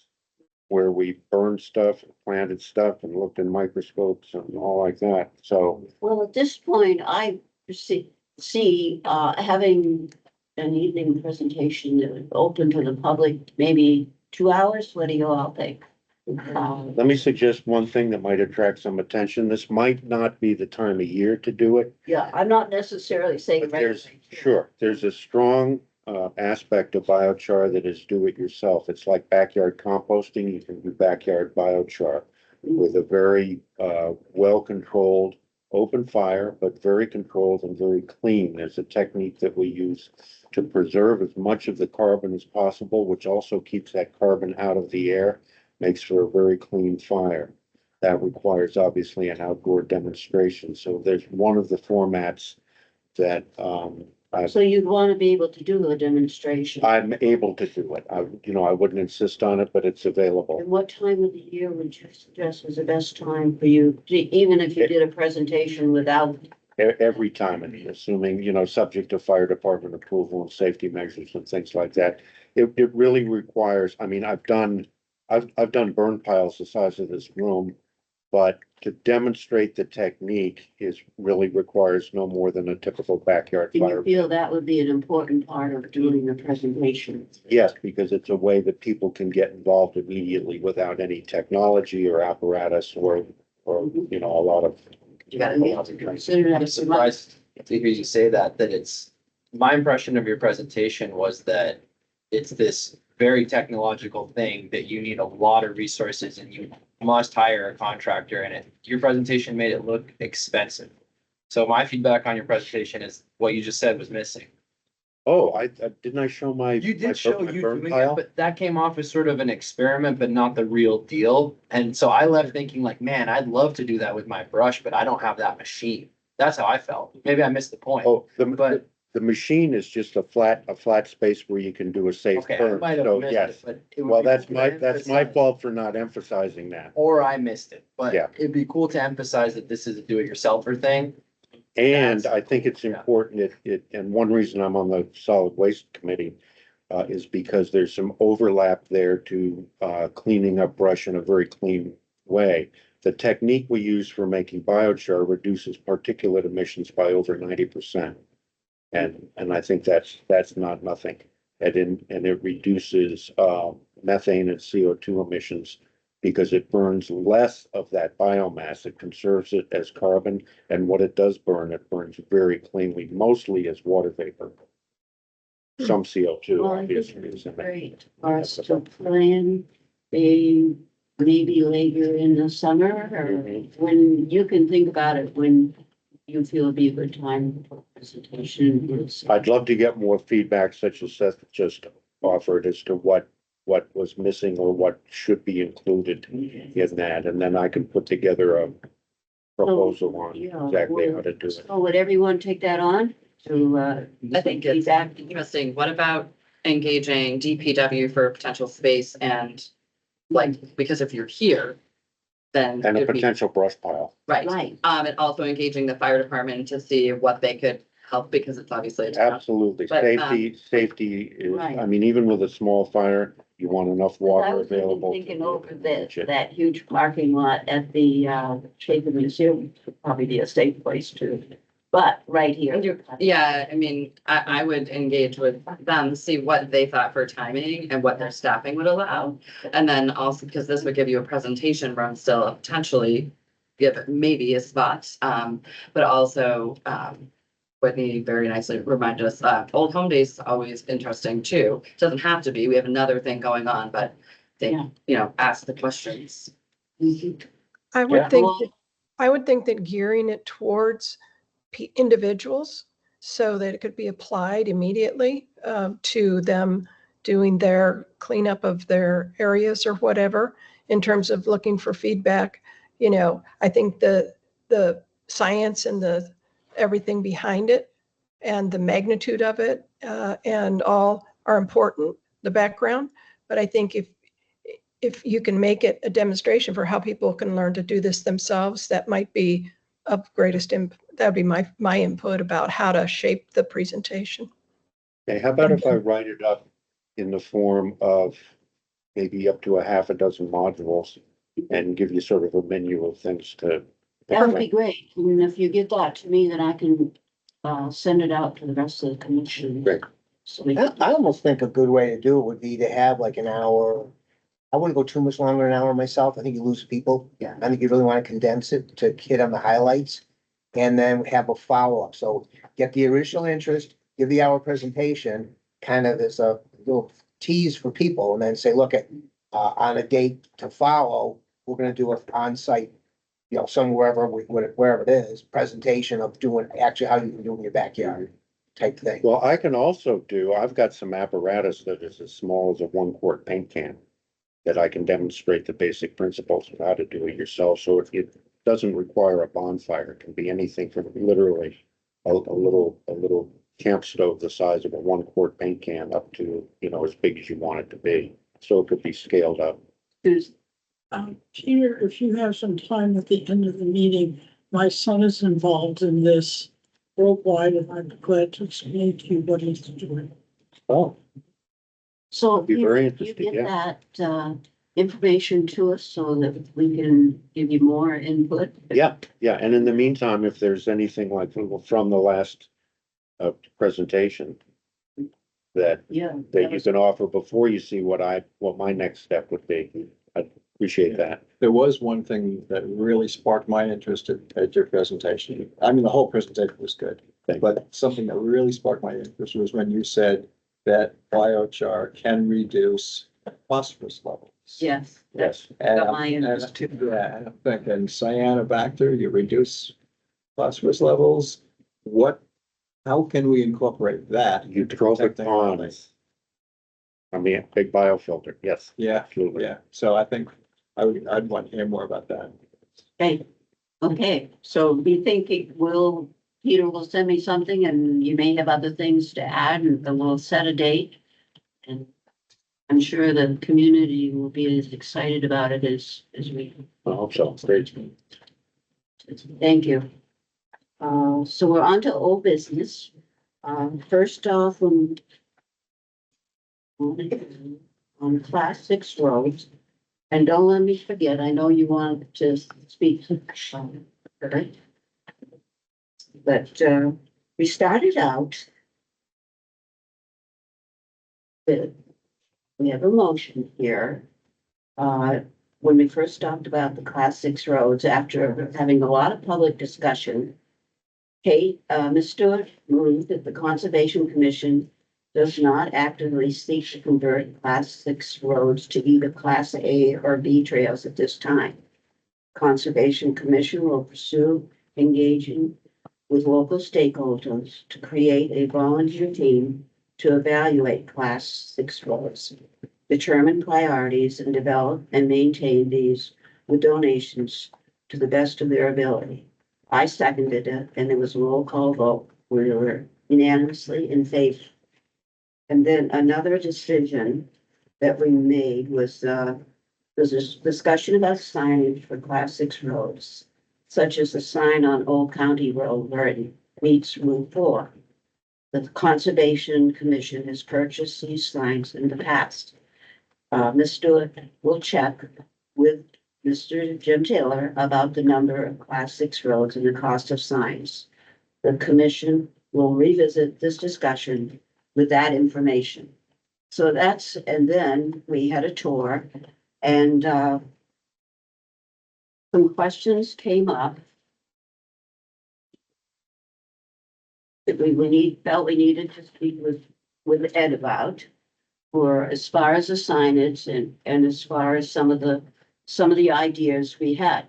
where we burned stuff, planted stuff, and looked in microscopes and all like that. So Well, at this point, I see having an evening presentation that would open to the public, maybe 2 hours. What do you all think? let me suggest one thing that might attract some attention. This might not be the time of year to do it. Yeah, I'm not necessarily saying. But there's a strong aspect of biochar that is do it yourself. It's like backyard composting. You can do backyard biochar with a very well-controlled open fire, but very controlled and very clean. There's a technique that we use to preserve as much of the carbon as possible, which also keeps that carbon out of the air, makes for a very clean fire. That requires obviously an outdoor demonstration. So there's one of the formats that So you'd want to be able to do a demonstration. I'm able to do it. I wouldn't insist on it, but it's available. And what time of the year would you suggest is the best time for you, even if you did a presentation without? Every time, and assuming, subject to fire department approval and safety measures and things like that. It really requires, I've done burn piles the size of this room, but to demonstrate the technique really requires no more than a typical backyard Do you fire. feel that would be an important part of doing the presentation? Yes, because it's a way that people can get involved immediately without any technology or apparatus or, a lot of. You gotta be able to consider that. I'm surprised to hear you say that my impression of your presentation was that it's this very technological thing that you need a lot of resources and you must hire a contractor, and your presentation made it look expensive. So my feedback on your presentation is what you just said was missing. Oh, didn't I show my? You my did show my you burn doing pile? it, but that came off as sort of an experiment, but not the real deal. And so I left thinking like, man, I'd love to do that with my brush, but I don't have that machine. That's how I felt. Maybe I missed the point. Oh, But the machine is just a flat space where you can do a safe okay, I burn. might have So missed yes. it, but it would Well, be that's cool my, to that's my emphasize- fault for not emphasizing that. Or I missed it, but Yeah. it'd be cool to emphasize that this is a do-it-yourselfer thing. And That's- I think it's yeah. important, and one reason I'm on the solid waste committee is because there's some overlap there to cleaning up brush in a very clean way. The technique we use for making biochar reduces particulate emissions by over 90%. And I think that's not nothing. And it reduces methane and CO2 emissions because it burns less of that biomass. It conserves it as carbon, and what it does burn, it burns very cleanly, mostly as water vapor. Some CO2, Well, I think obviously, it's is in there. great for us to plan a maybe later in the summer or when you can think about it, when you feel it'd be a good time for presentation. I'd love to get more feedback such as Seth just offered as to what was missing or what should be included in that, and then I can put together a proposal on Yeah, exactly well, how to do it. So would everyone take that on to, I think it's feedback? interesting. What about engaging DPW for potential space and because if you're here, then. And a it'd be- potential brush pile. Right. Right. And also engaging the fire department to see what they could help because it's obviously a town. Absolutely. But, Safety is, Right. even with a small fire, you want enough I water was even available. thinking to over manage it. that huge parking lot at the, Shaker Museum, would probably be a safe place too. But right here. Yeah, I would engage with them, see what they thought for timing and what their staffing would allow. And then also, because this would give you a presentation room still, potentially give maybe a spot, but also, Whitney very nicely reminded us, Old Home Days is always interesting too. Doesn't have to be, we have another thing going on, but they, Yeah. you know, ask the questions. I Yeah. would think, Well- I would think that gearing it towards individuals so that it could be applied immediately to them doing their cleanup of their areas or whatever, in terms of looking for feedback. You know, I think the science and the everything behind it and the magnitude of it and all are important, the background. But I think if you can make it a demonstration for how people can learn to do this themselves, that might be of greatest that would be my input about how to shape the presentation. Okay, how about if I write it up in the form of maybe up to a half a dozen modules and give you sort of a menu of things to. That would be great. And if you get that to me, then I can send it out to the rest of the commission. Great. So we I can, I almost think a good way to do it would be to have like an hour. I wouldn't go too much longer than an hour myself. I think you lose people. Yeah. I think you really want to condense it to hit on the highlights. And then have a follow-up. So get the original interest, give the hour presentation, kind of as a little tease for people, and then say, look at, on a date to follow, we're gonna do an on-site, you know, somewhere, wherever it is, presentation of doing actually how you can do it in your backyard type thing. Well, I can also do, I've got some apparatus that is as small as a 1 quart paint can that I can demonstrate the basic principles of how to do it yourself. So it doesn't require a bonfire. It can be anything from literally a little camp stove the size of a 1 quart paint can up to, you know, as big as you want it to be. So it could be scaled up. Peter, if you have some time at the end of the meeting, my son is involved in this worldwide, and I'm glad to explain to you what he's doing. Oh, so be you very you interesting, get that information to us so that we can give you more input. yeah. And in the meantime, if there's anything like from the last presentation that Yeah. you can offer before you see what my next step would be, I'd appreciate that. There was one thing that really sparked my interest at your presentation. I mean, the whole presentation was good. Thank you. But something that really sparked my interest was when you said that biochar can reduce phosphorus levels. Yes. Yes. And Got my interest too. yeah, I'm thinking cyanobacter, you reduce phosphorus levels. How can we incorporate that? Eutrophic ponds. I mean, big biofilter, yes. Yeah, Absolutely. yeah. So I think I'd want to hear more about that. Okay, so be thinking, Peter will send me something and you may have other things to add and then we'll set a date. And I'm sure the community will be as excited about it as we. I hope so. Great. Thank you. So we're on to old business. First off, on Class 6 roads. And don't let me forget, I know you want to speak. Right? But we started out with, we have a motion here. When we first talked about the Class 6 roads, after having a lot of public discussion, Ms. Stewart moved that the Conservation Commission does not actively seek to convert Class 6 roads to either Class A or B trails at this time. Conservation Commission will pursue engaging with local stakeholders to create a volunteer team to evaluate Class 6 roads, determine priorities, and develop and maintain these with donations to the best of their ability. I seconded it, and it was a roll call vote. We were unanimously in favor. And then another decision that we made was, there's a discussion about signage for Class 6 roads, such as the sign on Old County Road where it meets Route 4. The Conservation Commission has purchased these signs in the past. Ms. Stewart will check with Mr. Jim Taylor about the number of Class 6 roads and the cost of signs. The commission will revisit this discussion with that information. So and then we had a tour and some questions came up. that felt we needed to speak with Ed about. For as far as the signage and as far as some of the ideas we had.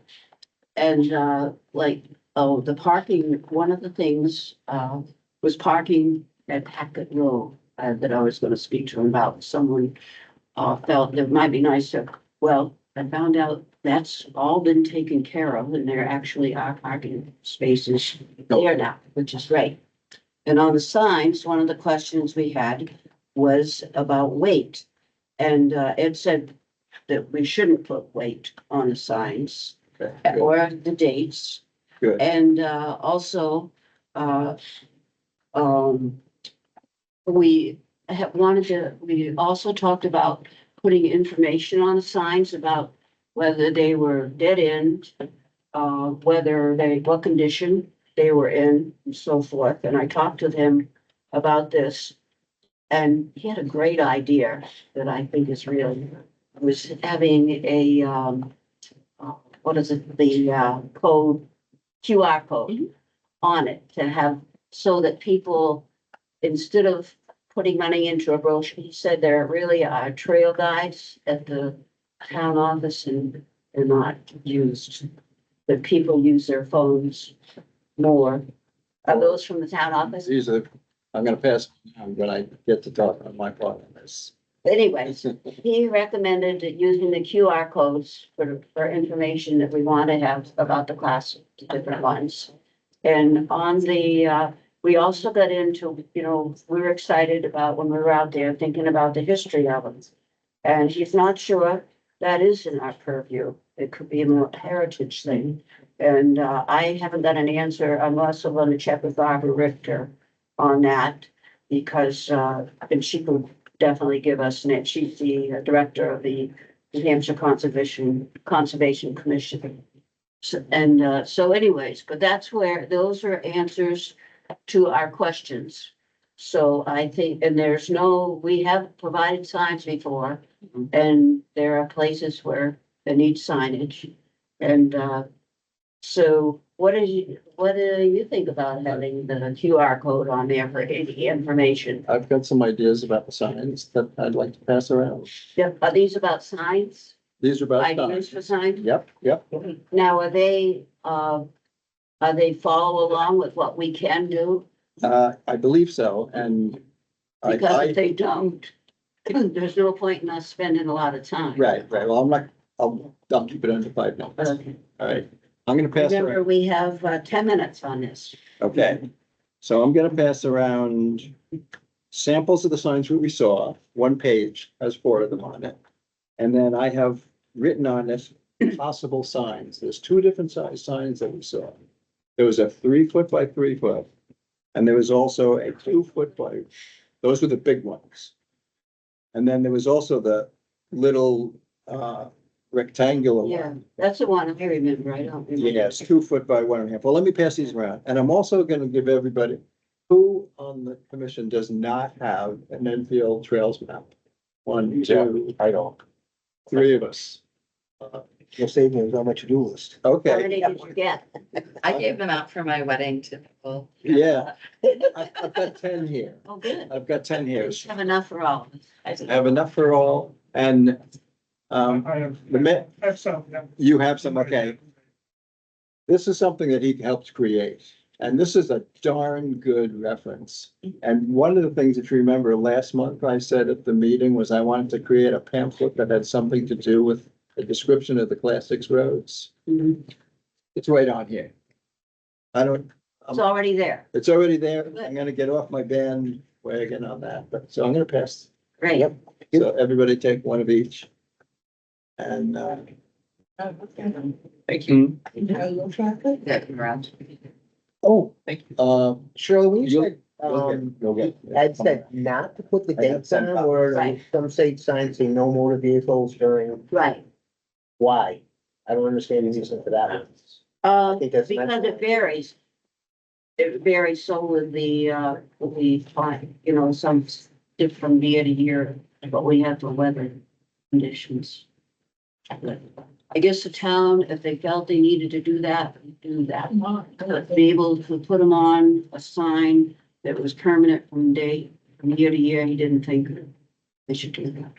And, the parking, one of the things, was parking at Hackett Road, that I was gonna speak to him about. Someone, felt that it might be nice to, well, I found out that's all been taken care of and there actually are parking spaces there now, which is great. And on the signs, one of the questions we had was about weight. And, Ed said that we shouldn't put weight on the signs Okay, or the dates. good. And, also, we we also talked about putting information on the signs about whether they were dead end, what condition they were in and so forth. And I talked to him about this. And he had a great idea that I think is really, was having a, what is it, the, code, QR code on it to have, so that people, instead of putting money into a brochure, he said there really are trail guides at the town office and they're not used. That people use their phones more. Are those from the town office? These are, I'm gonna pass when I get to talk on my part on this. Anyways, he recommended using the QR codes for information that we want to have about the class, the different ones. And on the, we also got into, we were excited about when we were out there thinking about the history of them. And he's not sure that is in our purview. It could be a more heritage thing. And, I haven't got an answer. I'm also going to check with Barbara Richter on that because, and she could definitely give us, and she's the director of the New Hampshire Conservation Commission. So anyways, but that's where, those are answers to our questions. So I think, and we have provided signs before, and there are places where they need signage. And, so what do you think about having the QR code on there for any information? I've got some ideas about the signs that I'd like to pass around. Yep, are these about signs? These are about Ideas signs. for signs? Yep, yep. Now, are they follow along with what we can do? I believe so, and Because if they don't, there's no point in us spending a lot of time. right, well, I'll keep it under 5 minutes. Okay. All right, I'm gonna pass Remember, around. we have 10 minutes on this. Okay, so I'm gonna pass around samples of the signs that we saw. One page has 4 of them on it. And then I have written on this possible signs. There's 2 different size signs that we saw. There was a 3 foot by 3 foot. And there was also a 2 foot by, those were the big ones. And then there was also the little rectangular Yeah, one. that's the one I remember. I don't remember. Yes, 2 foot by 1.5. Well, let me pass these around. And I'm also gonna give everybody, who on the commission does not have an Enfield Trails map? 1, 2, I don't. 3 of us. You'll save me on my to-do list. How Okay, many did you get? I gave them out for my wedding to people. yeah. I've got 10 here. Oh, good. I've got 10 here. We have enough for all of us. I have enough for all, and, I have, I have some. Yeah. you have some, okay. This is something that he helped create, and this is a darn good reference. And one of the things that you remember last month I said at the meeting was I wanted to create a pamphlet that had something to do with a description of the Class 6 roads. Mhm. It's right on here. It's already there. It's already there. I'm gonna get off my bandwagon on that, but, so I'm gonna pass. Great. Yep. So everybody take one of each. And, Thank you. Yeah, around. Oh, Thank you. Shirley, when you You'll- said, you'll get. Ed said not to put the I have dates on, some or Right. some state signs say no motor vehicles during, Right. why? I don't understand the reason for that one. think that's Because mental. it varies. It varies so with the fine, some different from year to year, but we have the weather conditions. But I guess the town, if they felt they needed to do that, do that. Be able to put them on a sign that was permanent from year to year, he didn't think they should do that.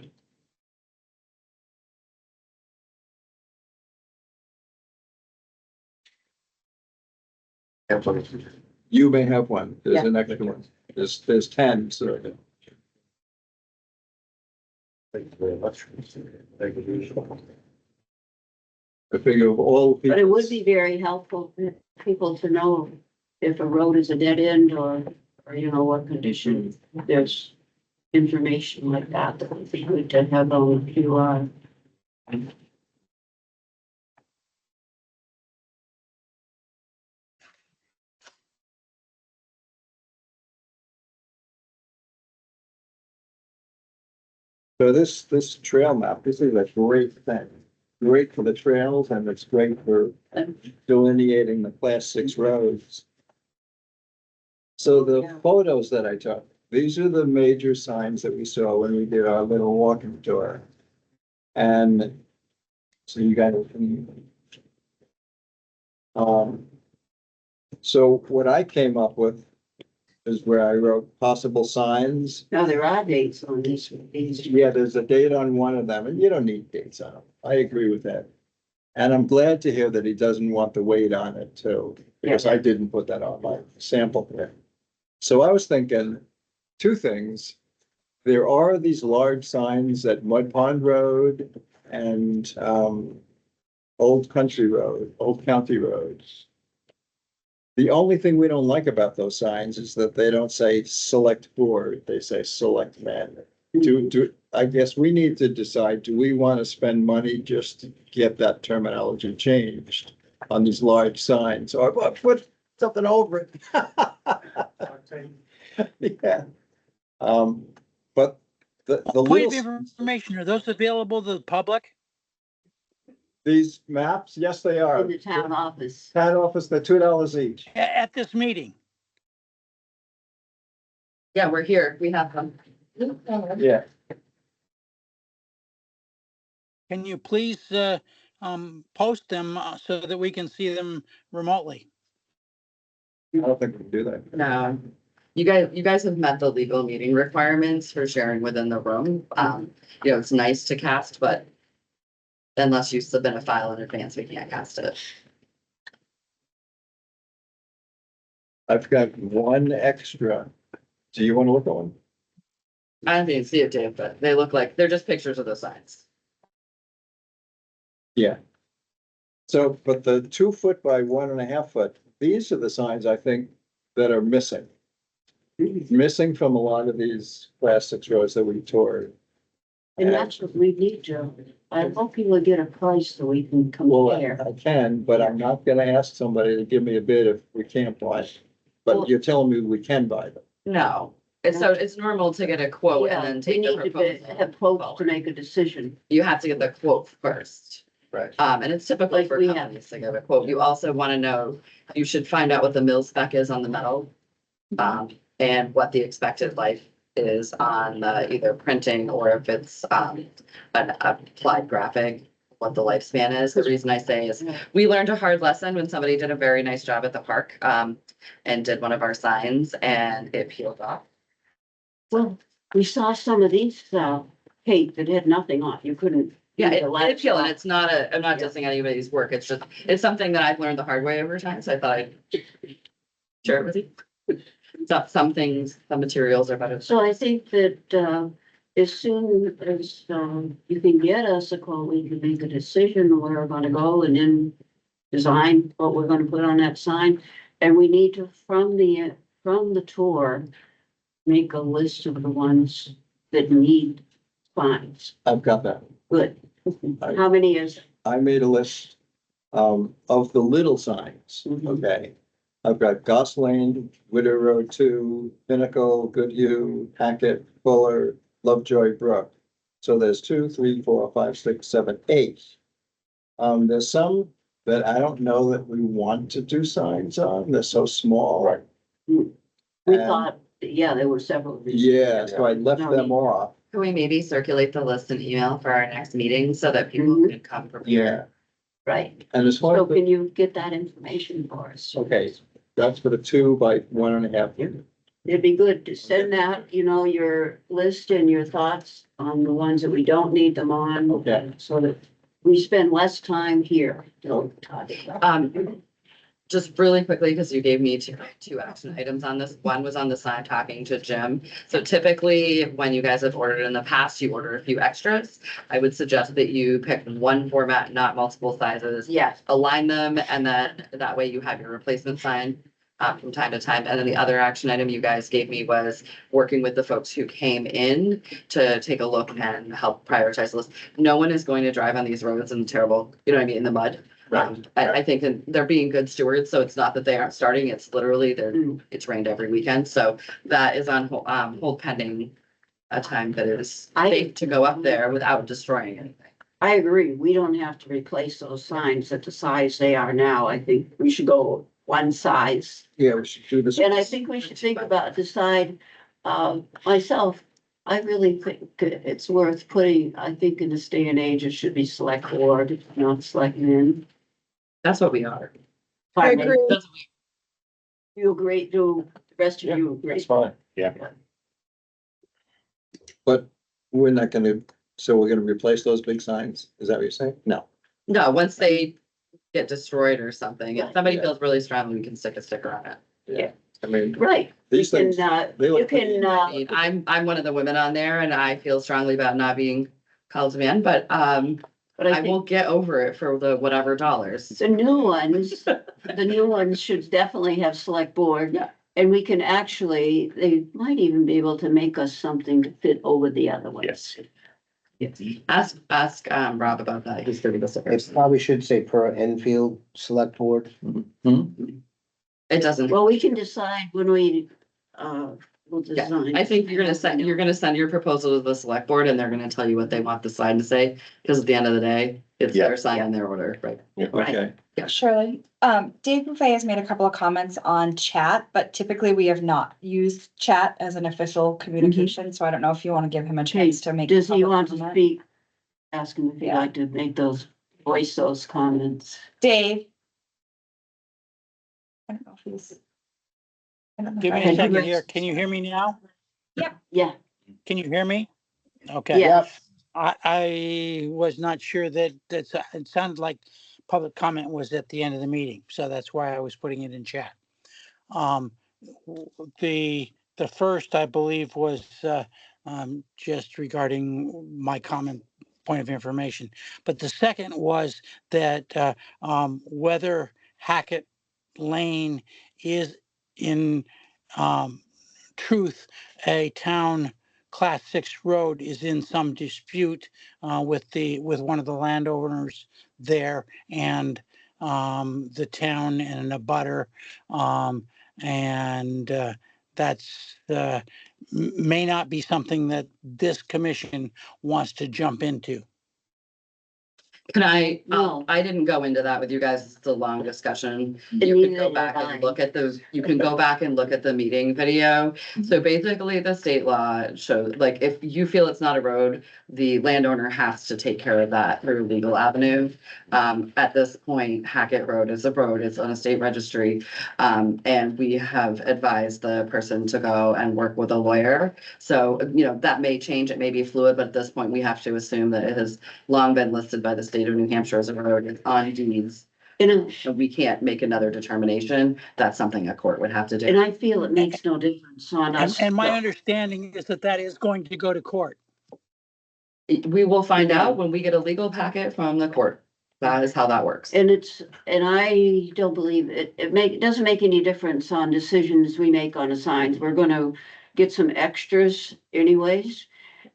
You may have one. There's an extra one. There's 10, so. Thank you very much. Thank you. I figure of all. But it would be very helpful for people to know if a road is a dead end or you know, what condition. There's information like that that would be good to have on QR. So this trail map, this is a great thing. Great for the trails and it's great for delineating the class 6 roads. So the photos that I took, these are the major signs that we saw when we did our little walking tour. And so you guys can. So what I came up with is where I wrote possible signs. Now, there are dates on these. Yeah, there's a date on one of them, and you don't need dates on them. I agree with that. And I'm glad to hear that he doesn't want the weight on it too, because I didn't put that on my sample here. So I was thinking two things. There are these large signs at Mud Pond Road and Old Country Road, Old County Roads. The only thing we don't like about those signs is that they don't say select board, they say select men. I guess we need to decide, do we want to spend money just to get that terminology changed on these large signs, or put something over it? Yeah. But the Point little, of information, are those available to the public? these maps, yes, they are. In the town office. Town office, they're $2 each. At this meeting? Yeah, we're here. We have them. Yeah. Can you please post them so that we can see them remotely? I don't think we can do that. No. You guys have met the legal meeting requirements for sharing within the room. You know, it's nice to cast, but unless you submit a file in advance, we can't cast it. I've got one extra. Do you want to look at one? I didn't see it, Dave, but they look like, they're just pictures of the signs. Yeah. So, but the 2 foot by 1.5 foot, these are the signs I think that are missing. Missing from a lot of these class 6 roads that we toured. And that's what we need, Joe. I hope you will get a price so we can Well, compare. I can, but I'm not gonna ask somebody to give me a bid if we can't buy it. Well- But you're telling me we can buy them. No, it's normal to get a quote and then We take the need to proposal. have quotes to make a decision. You have to get the quote first. Right. And it's typical Like for we have. companies to give a quote. You also want to know, you should find out what the mill spec is on the metal. And what the expected life is on either printing or if it's an applied graphic, what the lifespan is. The reason I say is we learned a hard lesson when somebody did a very nice job at the park and did one of our signs and it peeled off. Well, we saw some of these, Kate, that had nothing on. You couldn't. Yeah, read it the last did peel and one. it's not I'm not dissing anybody's work. It's just, it's something that I've learned the hard way over time. So I thought I'd share it with you. Some things, some materials are better. So I think that, as soon as, you can get us a quote, we can make a decision where we're gonna go and then design what we're gonna put on that sign. And we need to, from the tour, make a list of the ones that need signs. I've got that. Good. How many is? I made a list of the little signs, Mhm. okay? I've got Goss Lane, Widow Road 2, Pinnacle, Goodhue, Hackett, Fuller, Lovejoy Brook. So there's 2, 3, 4, 5, 6, 7, 8. There's some that I don't know that we want to do signs on. They're so small. Right. We And- thought, yeah, there were several. of these. Yeah, so I left No them need. off. Can we maybe circulate the list in email for our next meeting so that people Mhm. can come prepared? Yeah, Right. and as far So as, the- can you get that information for us? okay, that's for the 2 by 1.5. it'd be good to send out, your list and your thoughts on the ones that we don't need them on. Okay. So that we spend less time here. Just really quickly, because you gave me two action items on this. One was on the sign talking to Jim. So typically, when you guys have ordered in the past, you order a few extras. I would suggest that you pick one format, not multiple sizes. Yes. Align them, and then that way you have your replacement sign from time to time. And then the other action item you guys gave me was working with the folks who came in to take a look and help prioritize the list. No one is going to drive on these roads in terrible, in the mud. I think that they're being good stewards, so it's not that they aren't starting, it's literally it's rained every weekend, so that is on hold pending a time that it is safe to go up there without destroying anything. I agree. We don't have to replace those signs at the size they are now. I think we should go one size. Yeah, we should do this. And I think we should decide, myself, I really think it's worth putting, I think in this day and age, it should be select board, not selectmen. That's what we are. I agree. You agree, do the rest of you agree? That's fine. Yeah. But we're not gonna, so we're gonna replace those big signs? Is that what you're saying? No. No, once they get destroyed or something, if somebody Yeah. feels really strongly, we can stick a sticker on it. Yeah. I mean, Right. these You things, can, they you look. can, I mean, I'm one of the women on there and I feel strongly about not being called a man, but but I will get over it for the whatever dollars. the new ones should definitely have select board. Yeah. And we can actually, they might even be able to make us something to fit over the other ones. Yes. Ask Rob about that. He's gonna be the It stickers. probably should say per Enfield Select Board. It doesn't. Well, we can decide when we, will Yeah, design. I think you're gonna send your proposal to the select board and they're gonna tell you what they want the sign to say, because at the end of the day, it's Yeah. their sign and their order, right? Okay. Shirley, Dave Buffet has made a couple of comments on chat, but typically we have not used chat as an official communication, so I don't know if you want to give him a chance to make. a Does he public want to comment. speak? Ask him if he'd Yeah. like to voice those comments. Dave? I don't know if he's. I don't know Give if me I- a second here. Can you hear me now? Yeah, Can you hear me? Okay. yeah. I was not sure it sounded like public comment was at the end of the meeting, so that's why I was putting it in chat. The first, I believe, was just regarding my comment point of information. But the second was that whether Hackett Lane is in truth a town Class 6 road is in some dispute with one of the landowners there and the town and a butter. That's may not be something that this commission wants to jump into. Can I, No. I didn't go into that with you guys. It's a long discussion. And You can neither go did back I. and look at those, you can go back and look at the meeting video. So basically, the state law shows, like, if you feel it's not a road, the landowner has to take care of that through legal avenue. At this point, Hackett Road is a road, it's on a state registry. And we have advised the person to go and work with a lawyer. So, that may change, it may be fluid, but at this point, we have to assume that it has long been listed by the state of New Hampshire as a road. It's on deeds. And, So we can't make another determination. That's something a court would have to and do. I feel it makes no difference on us. And my understanding is that is going to go to court. We will find out when we get a legal packet from the court. That is how that works. And I don't believe it doesn't make any difference on decisions we make on the signs. We're gonna get some extras anyways.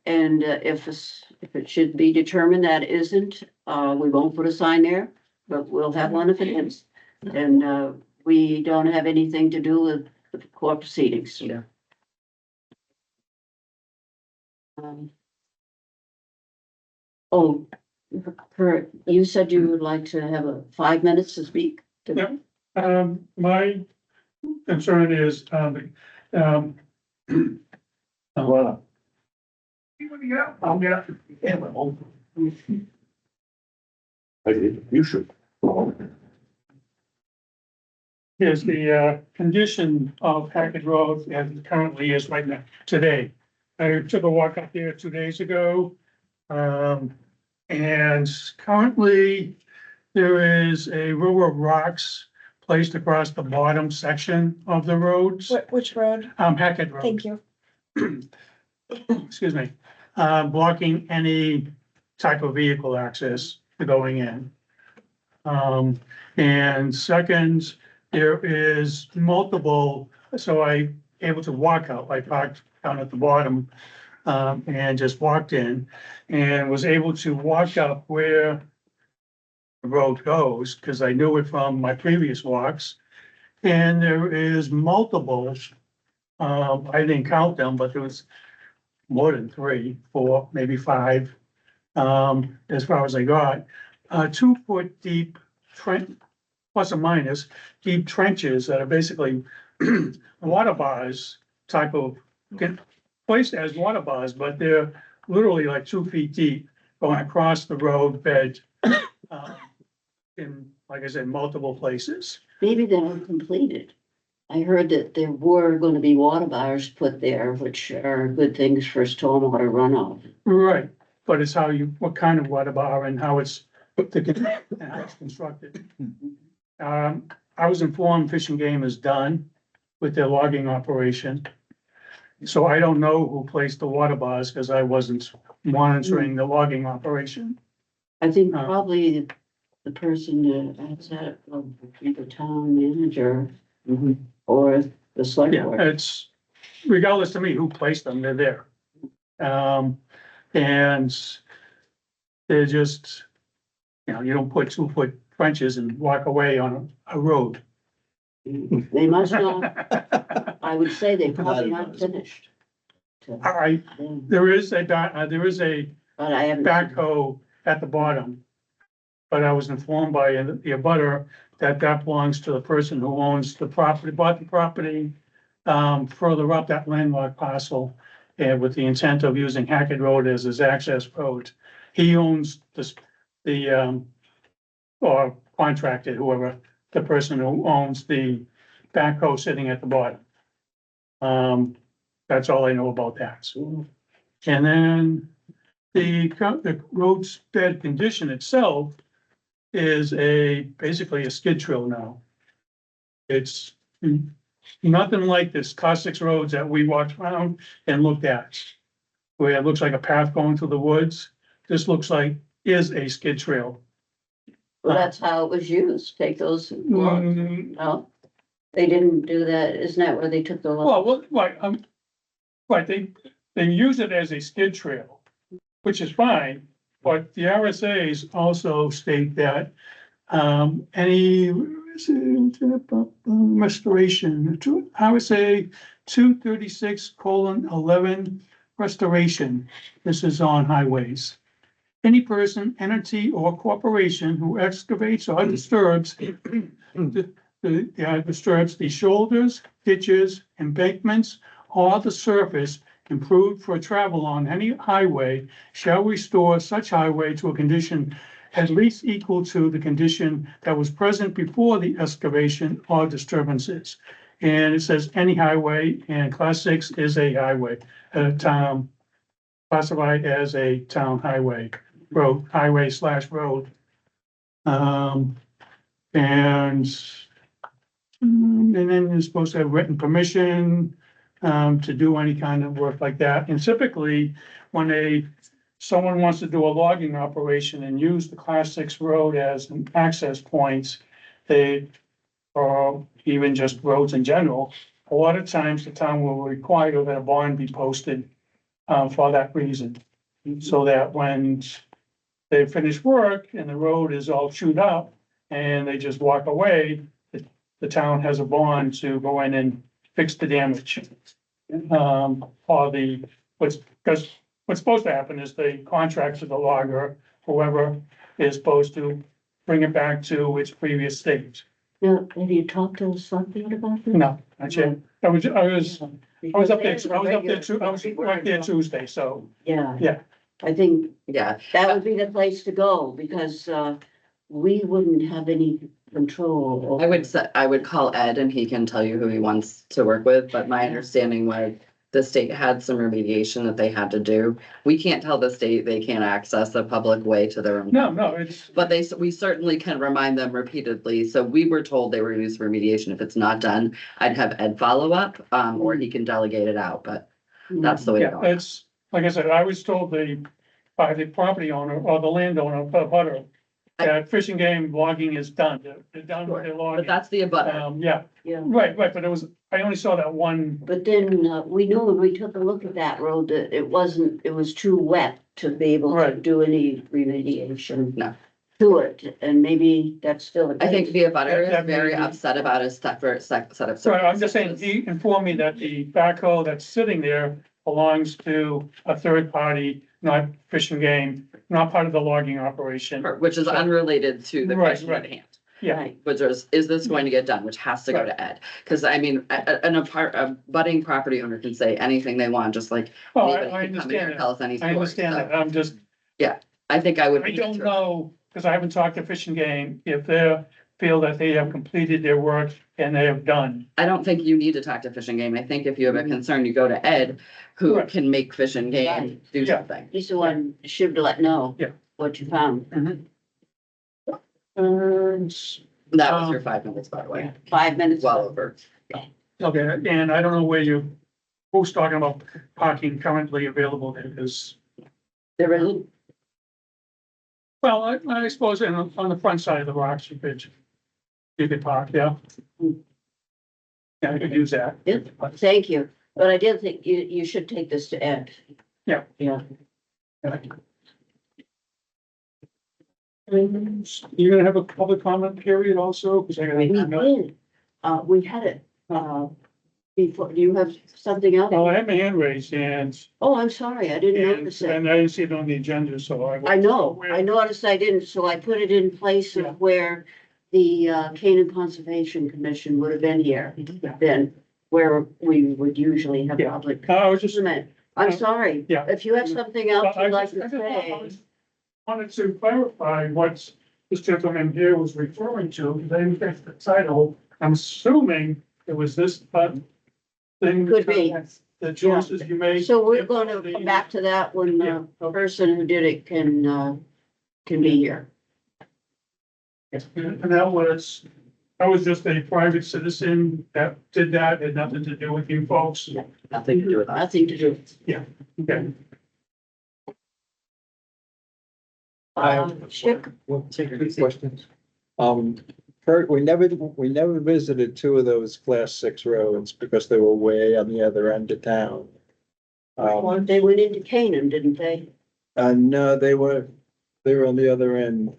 And if it should be determined that isn't, we won't put a sign there, but we'll have one if it is. And we don't have anything to do with the court proceedings. Yeah. Oh, Kurt, you said you would like to have 5 minutes to speak. Yeah. My concern is, Well, I'll get up. You should. is the condition of Hackett Road as it currently is right now, today. I took a walk up there 2 days ago. And currently there is a row of rocks placed across the bottom section of the roads. Which road? Hackett Road. Thank you. Excuse me, blocking any type of vehicle access to going in. And second, there is multiple, so I able to walk out, I parked down at the bottom, and just walked in and was able to walk up where the road goes, because I knew it from my previous walks. And there is multiple, I didn't count them, but there was more than 3, 4, maybe 5, as far as I got. 2 foot deep trench, plus or minus, deep trenches that are basically water bars type of, placed as water bars, but they're literally like 2 feet deep going across the road bed. In, like I said, multiple places. Maybe they're uncompleted. I heard that there were gonna be water bars put there, which are good things for stormwater runoff. Right, but it's how you, what kind of water bar and how it's put together and how it's constructed. I was informed Fish and Game is done with their logging operation. So I don't know who placed the water bars because I wasn't monitoring the logging operation. I think probably the person that that the town manager or the select Yeah, board. it's regardless to me who placed them, they're there. And they're just, you don't put 2 foot trenches and walk away on a road. They must not, I would say they probably not finished. There is a But I haven't. backhoe at the bottom. But I was informed by the abutter that belongs to the person who owns the property, bought the property further up that landlocked parcel, and with the intent of using Hackett Road as his access road. He owns or contracted, whoever, the person who owns the backhoe sitting at the bottom. That's all I know about that. And then the road's bed condition itself is basically a skid trail now. It's nothing like this class 6 roads that we walked around and looked at, where it looks like a path going through the woods. This looks like is a skid trail. Well, that's how it was used, take those logs. No, they didn't do that, isn't that where they took the logs? Right, they use it as a skid trail, which is fine, but the RSA's also state that any restoration, RSA 236:11 restoration, this is on highways. Any person, entity, or corporation who excavates or disturbs disturbs the shoulders, ditches, embankments, or the surface improved for travel on any highway shall restore such highway to a condition at least equal to the condition that was present before the excavation or disturbances. And it says any highway, and class 6 is a highway, town, classified as a town highway, road, highway/road. And then you're supposed to have written permission to do any kind of work like that. And typically, when someone wants to do a logging operation and use the class 6 road as an access point, or even just roads in general, a lot of times the town will require that a bond be posted for that reason. So that when they finish work and the road is all chewed up and they just walk away, the town has a bond to go in and fix the damage. Because what's supposed to happen is they contract to the logger, whoever is supposed to bring it back to its previous state. Now, have you talked to the select board about this? No, not yet. I was up there Tuesday, so, Yeah. yeah. I think Yeah, that would be the place to go, because, we wouldn't have any control. over- I would call Ed and he can tell you who he wants to work with, but my understanding was the state had some remediation that they had to do. We can't tell the state they can't access a public way to their own. No, it's, But we certainly can remind them repeatedly. So we were told they were gonna use remediation. If it's not done, I'd have Ed follow up, or he can delegate it out, but that's the way to yeah, go. it's, like I said, I was told by the property owner or the landowner, butter, that fishing game logging is done. They're done with their But logging. that's the abutter. Yeah, Yeah, right, but I only saw that one. but then, we knew when we took a look at that road that it was too wet to be able to Right. do any remediation. No. To it, and maybe that's still. I think the abutter That is may very be- upset about his separate set of. So I'm just saying, circumstances. he informed me that the backhoe that's sitting there belongs to a third party, not fishing game, not part of the logging operation. Which is unrelated to the Right, question at right. hand. Yeah. Right. Which is this going to get done, which has to go to Ed, because I mean, a budding property owner can say anything they want, just like. Oh, anybody I can come in here and understand Tell that. us any I story, understand so, that. I'm just, I think I would. I don't know, because I haven't talked to Fishing Game, if they feel that they have completed their work and they have done. I don't think you need to talk to Fish and Game. I think if you have a concern, you go to Ed, who Right. can make Fish and Game Right. do Yeah. something. He's the one should let know. Yeah. What you found. That was your 5 minutes, by the way. 5 minutes. Well over. Okay, and I don't know where who's talking about parking currently available there, because, There isn't. well, I suppose on the front side of the rocks, you could park, yeah. Yeah, you could use that. Yeah. Thank you, but I did think you should take this to Ed. Yeah. Yeah. You're gonna have a public comment period also, because I We gotta. did, we had it, before, do you have something else? Well, I had my hand raised and, Oh, I'm sorry, I didn't notice it. and I didn't see it on the agenda, so I. I know, I noticed I didn't, so I put it in place Yeah. of where the Canaan Conservation Commission would have been here, Yeah. then where we would usually have Yeah. public I was just. comment. I'm sorry. Yeah. If you have something Well, else I you'd like just- to I say. just wanted to clarify what this gentleman here was referring to, then get the title, I'm assuming it was this, but thing. Could be. The choices you made. So we're gonna come back to that when Yeah, the okay. person who did it can be here. And that was just a private citizen that did that, had nothing to do with you folks. Nothing to do with that. Nothing to do. Okay. Chick, Questions? Kurt, we never visited two of those class 6 roads because they were way on the other end of town. they went into Canaan, didn't they? No, they were on the other end.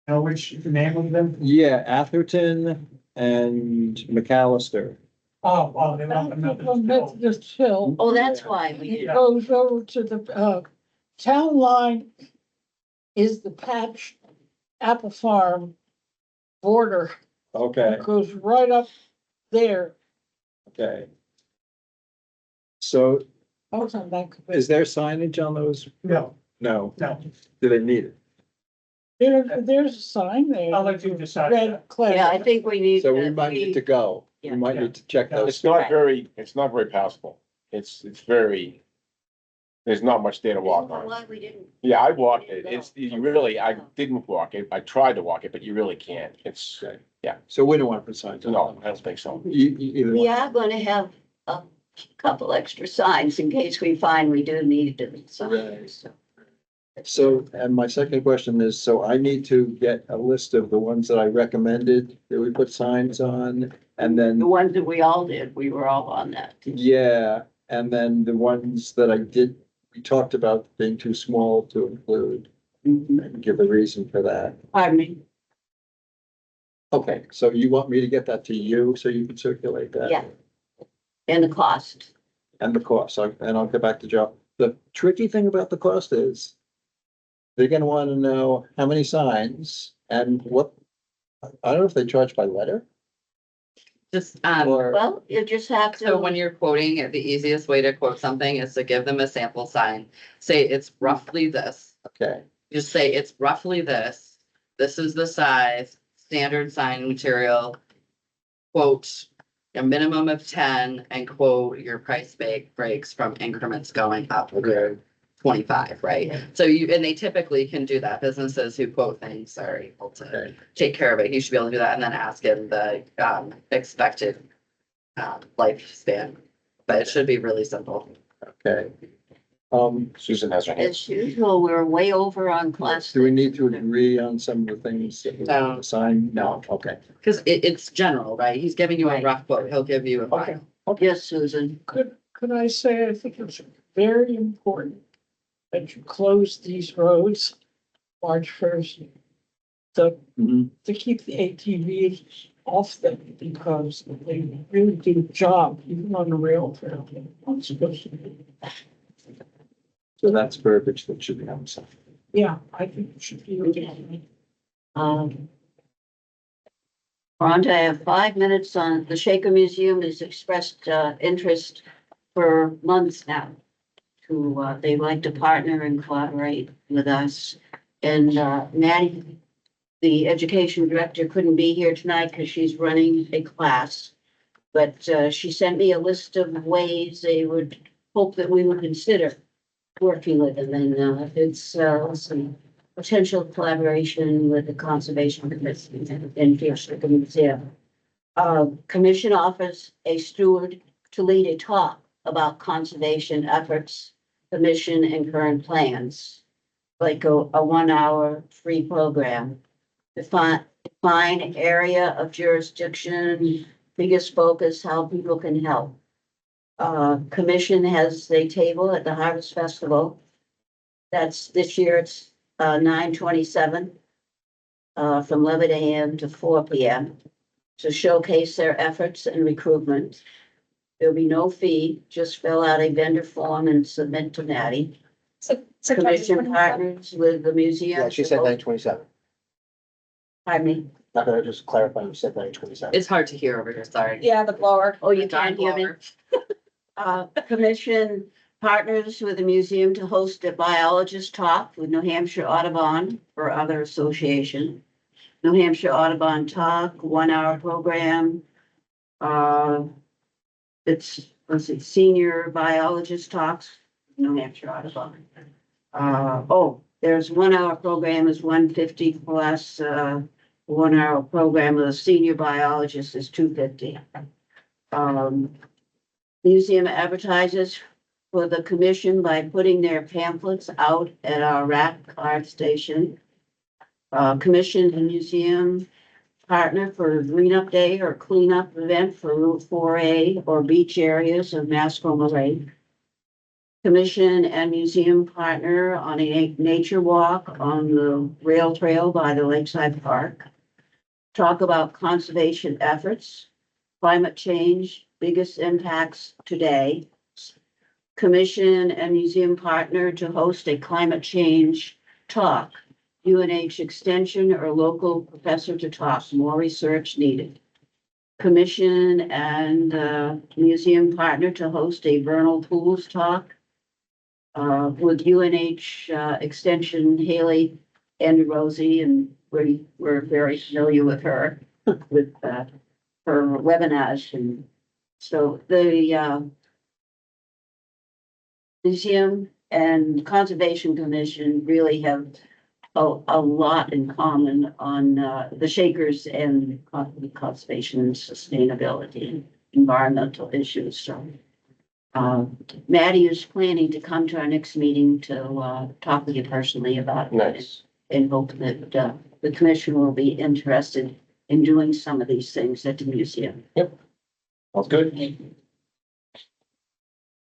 Know which name of them? Yeah, Atherton and McAllister. Oh, wow, they left From Methodist Hill. Oh, that's why we It did. goes over to the, town line is the Patch Apple Farm border. Okay, It goes right up there. okay. So I was on that. is there signage on those? No, No. no, Do they need it? There's a sign there. I'll let you decide. Red clay. Yeah, I think we need. So we might need to go. We Yeah. might need to check those. It's not very passable. It's very, there's not much there to walk on. Why we didn't. Yeah, I walked it. I didn't walk it. I tried to walk it, but you really can't. It's, So we don't want to put signs on. no, I don't think so. Either We one. are gonna have a couple extra signs in case we find we do need to sign. So, and my second question is, so I need to get a list of the ones that I recommended that we put signs on, and then, The ones that we all did, we were all on that. yeah, and then the ones that we talked about being too small to include, and give a reason for that. Pardon me? Okay, so you want me to get that to you so you can circulate that? Yeah. And the cost. And the cost, and I'll get back to Joe. The tricky thing about the cost is they're gonna wanna know how many signs and what, I don't know if they charge by letter Just, or, Well, you just have so to, when you're quoting, the easiest way to quote something is to give them a sample sign. Say it's roughly this. okay, Just say it's roughly this. this is the size, standard sign material. Quote, a minimum of 10 and quote, your price breaks from increments going up. Okay. 25, right? So and they typically can do that. Businesses who quote things are able to take care of it. You should be able to do that and then ask him the expected lifespan. But it should be really simple. Okay. Susan has her hand. As usual, we're way over on class. Do we need to agree on some of the things that we No. assign? No, okay. Because it's general, right? He's giving you a Right. rough quote. He'll give you a Okay. final. Yes, Susan. Could I say, I think it's very important that you close these roads March 1st. To keep the ATVs off them because they really do the job, even on the rail trail. I'm supposed to do. So that's verbiage that should be on something. Yeah, I think it should be. Okay. Rhonda, I have 5 minutes on the Shaker Museum has expressed interest for months now. They'd like to partner and collaborate with us. And Maddie, the education director, couldn't be here tonight because she's running a class. But she sent me a list of ways they would hope that we would consider working with them. And it's some potential collaboration with the Conservation Commission and Shaker Museum. Commission offers a steward to lead a talk about conservation efforts, the mission and current plans, like a 1 hour free program. Define area of jurisdiction, biggest focus, how people can help. Commission has a table at the Harvest Festival. That's this year, it's 9/27, from 11 a.m. to 4 p.m. to showcase their efforts and recruitment. There'll be no fee, just fill out a vendor form and submit to Maddie. Commission partners with the museum. Yeah, she said 9/27. Pardon me? Not gonna just clarify, you said 9/27. It's hard to hear over here, sorry. Yeah, the blower. Oh, you can't hear me? Commission partners with the museum to host a biologist talk with New Hampshire Audubon or other association. New Hampshire Audubon Talk, 1 hour program. It's senior biologist talks, New Hampshire Audubon. There's 1 hour program is 150 plus 1 hour program with a senior biologist is 250. Museum advertises for the commission by putting their pamphlets out at our rack card station. Commission and museum partner for a green up day or cleanup event for Route 4A or beach areas of Mascoma Lake. Commission and museum partner on a nature walk on the rail trail by the Lakeside Park. Talk about conservation efforts, climate change, biggest impacts today. Commission and museum partner to host a climate change talk. UNH extension or local professor to talk, more research needed. Commission and museum partner to host a vernal pools talk with UNH extension Haley and Rosie, and we're very familiar with her with her webinars. And so the museum and conservation commission really have a lot in common on the Shakers and conservation and sustainability and environmental issues. So Maddie is planning to come to our next meeting to talk with you personally about it. Nice. And hope that the commission will be interested in doing some of these things at the museum. Sounds good.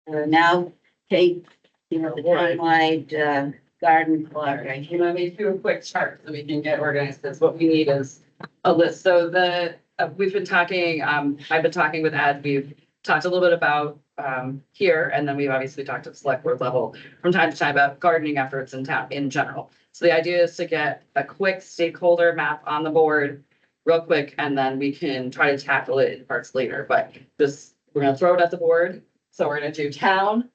Now, Kate, you know, the townwide garden collaboration. Let me do a quick chart so we can get organized, because what we need is a list. So we've been talking, I've been talking with Ed, we've talked a little bit about here, and then we've obviously talked at the select board level from time to time about gardening efforts in town in general. So the idea is to get a quick stakeholder map on the board real quick, and then we can try to tackle it in parts later, but we're gonna throw it at the board. So we're gonna do town,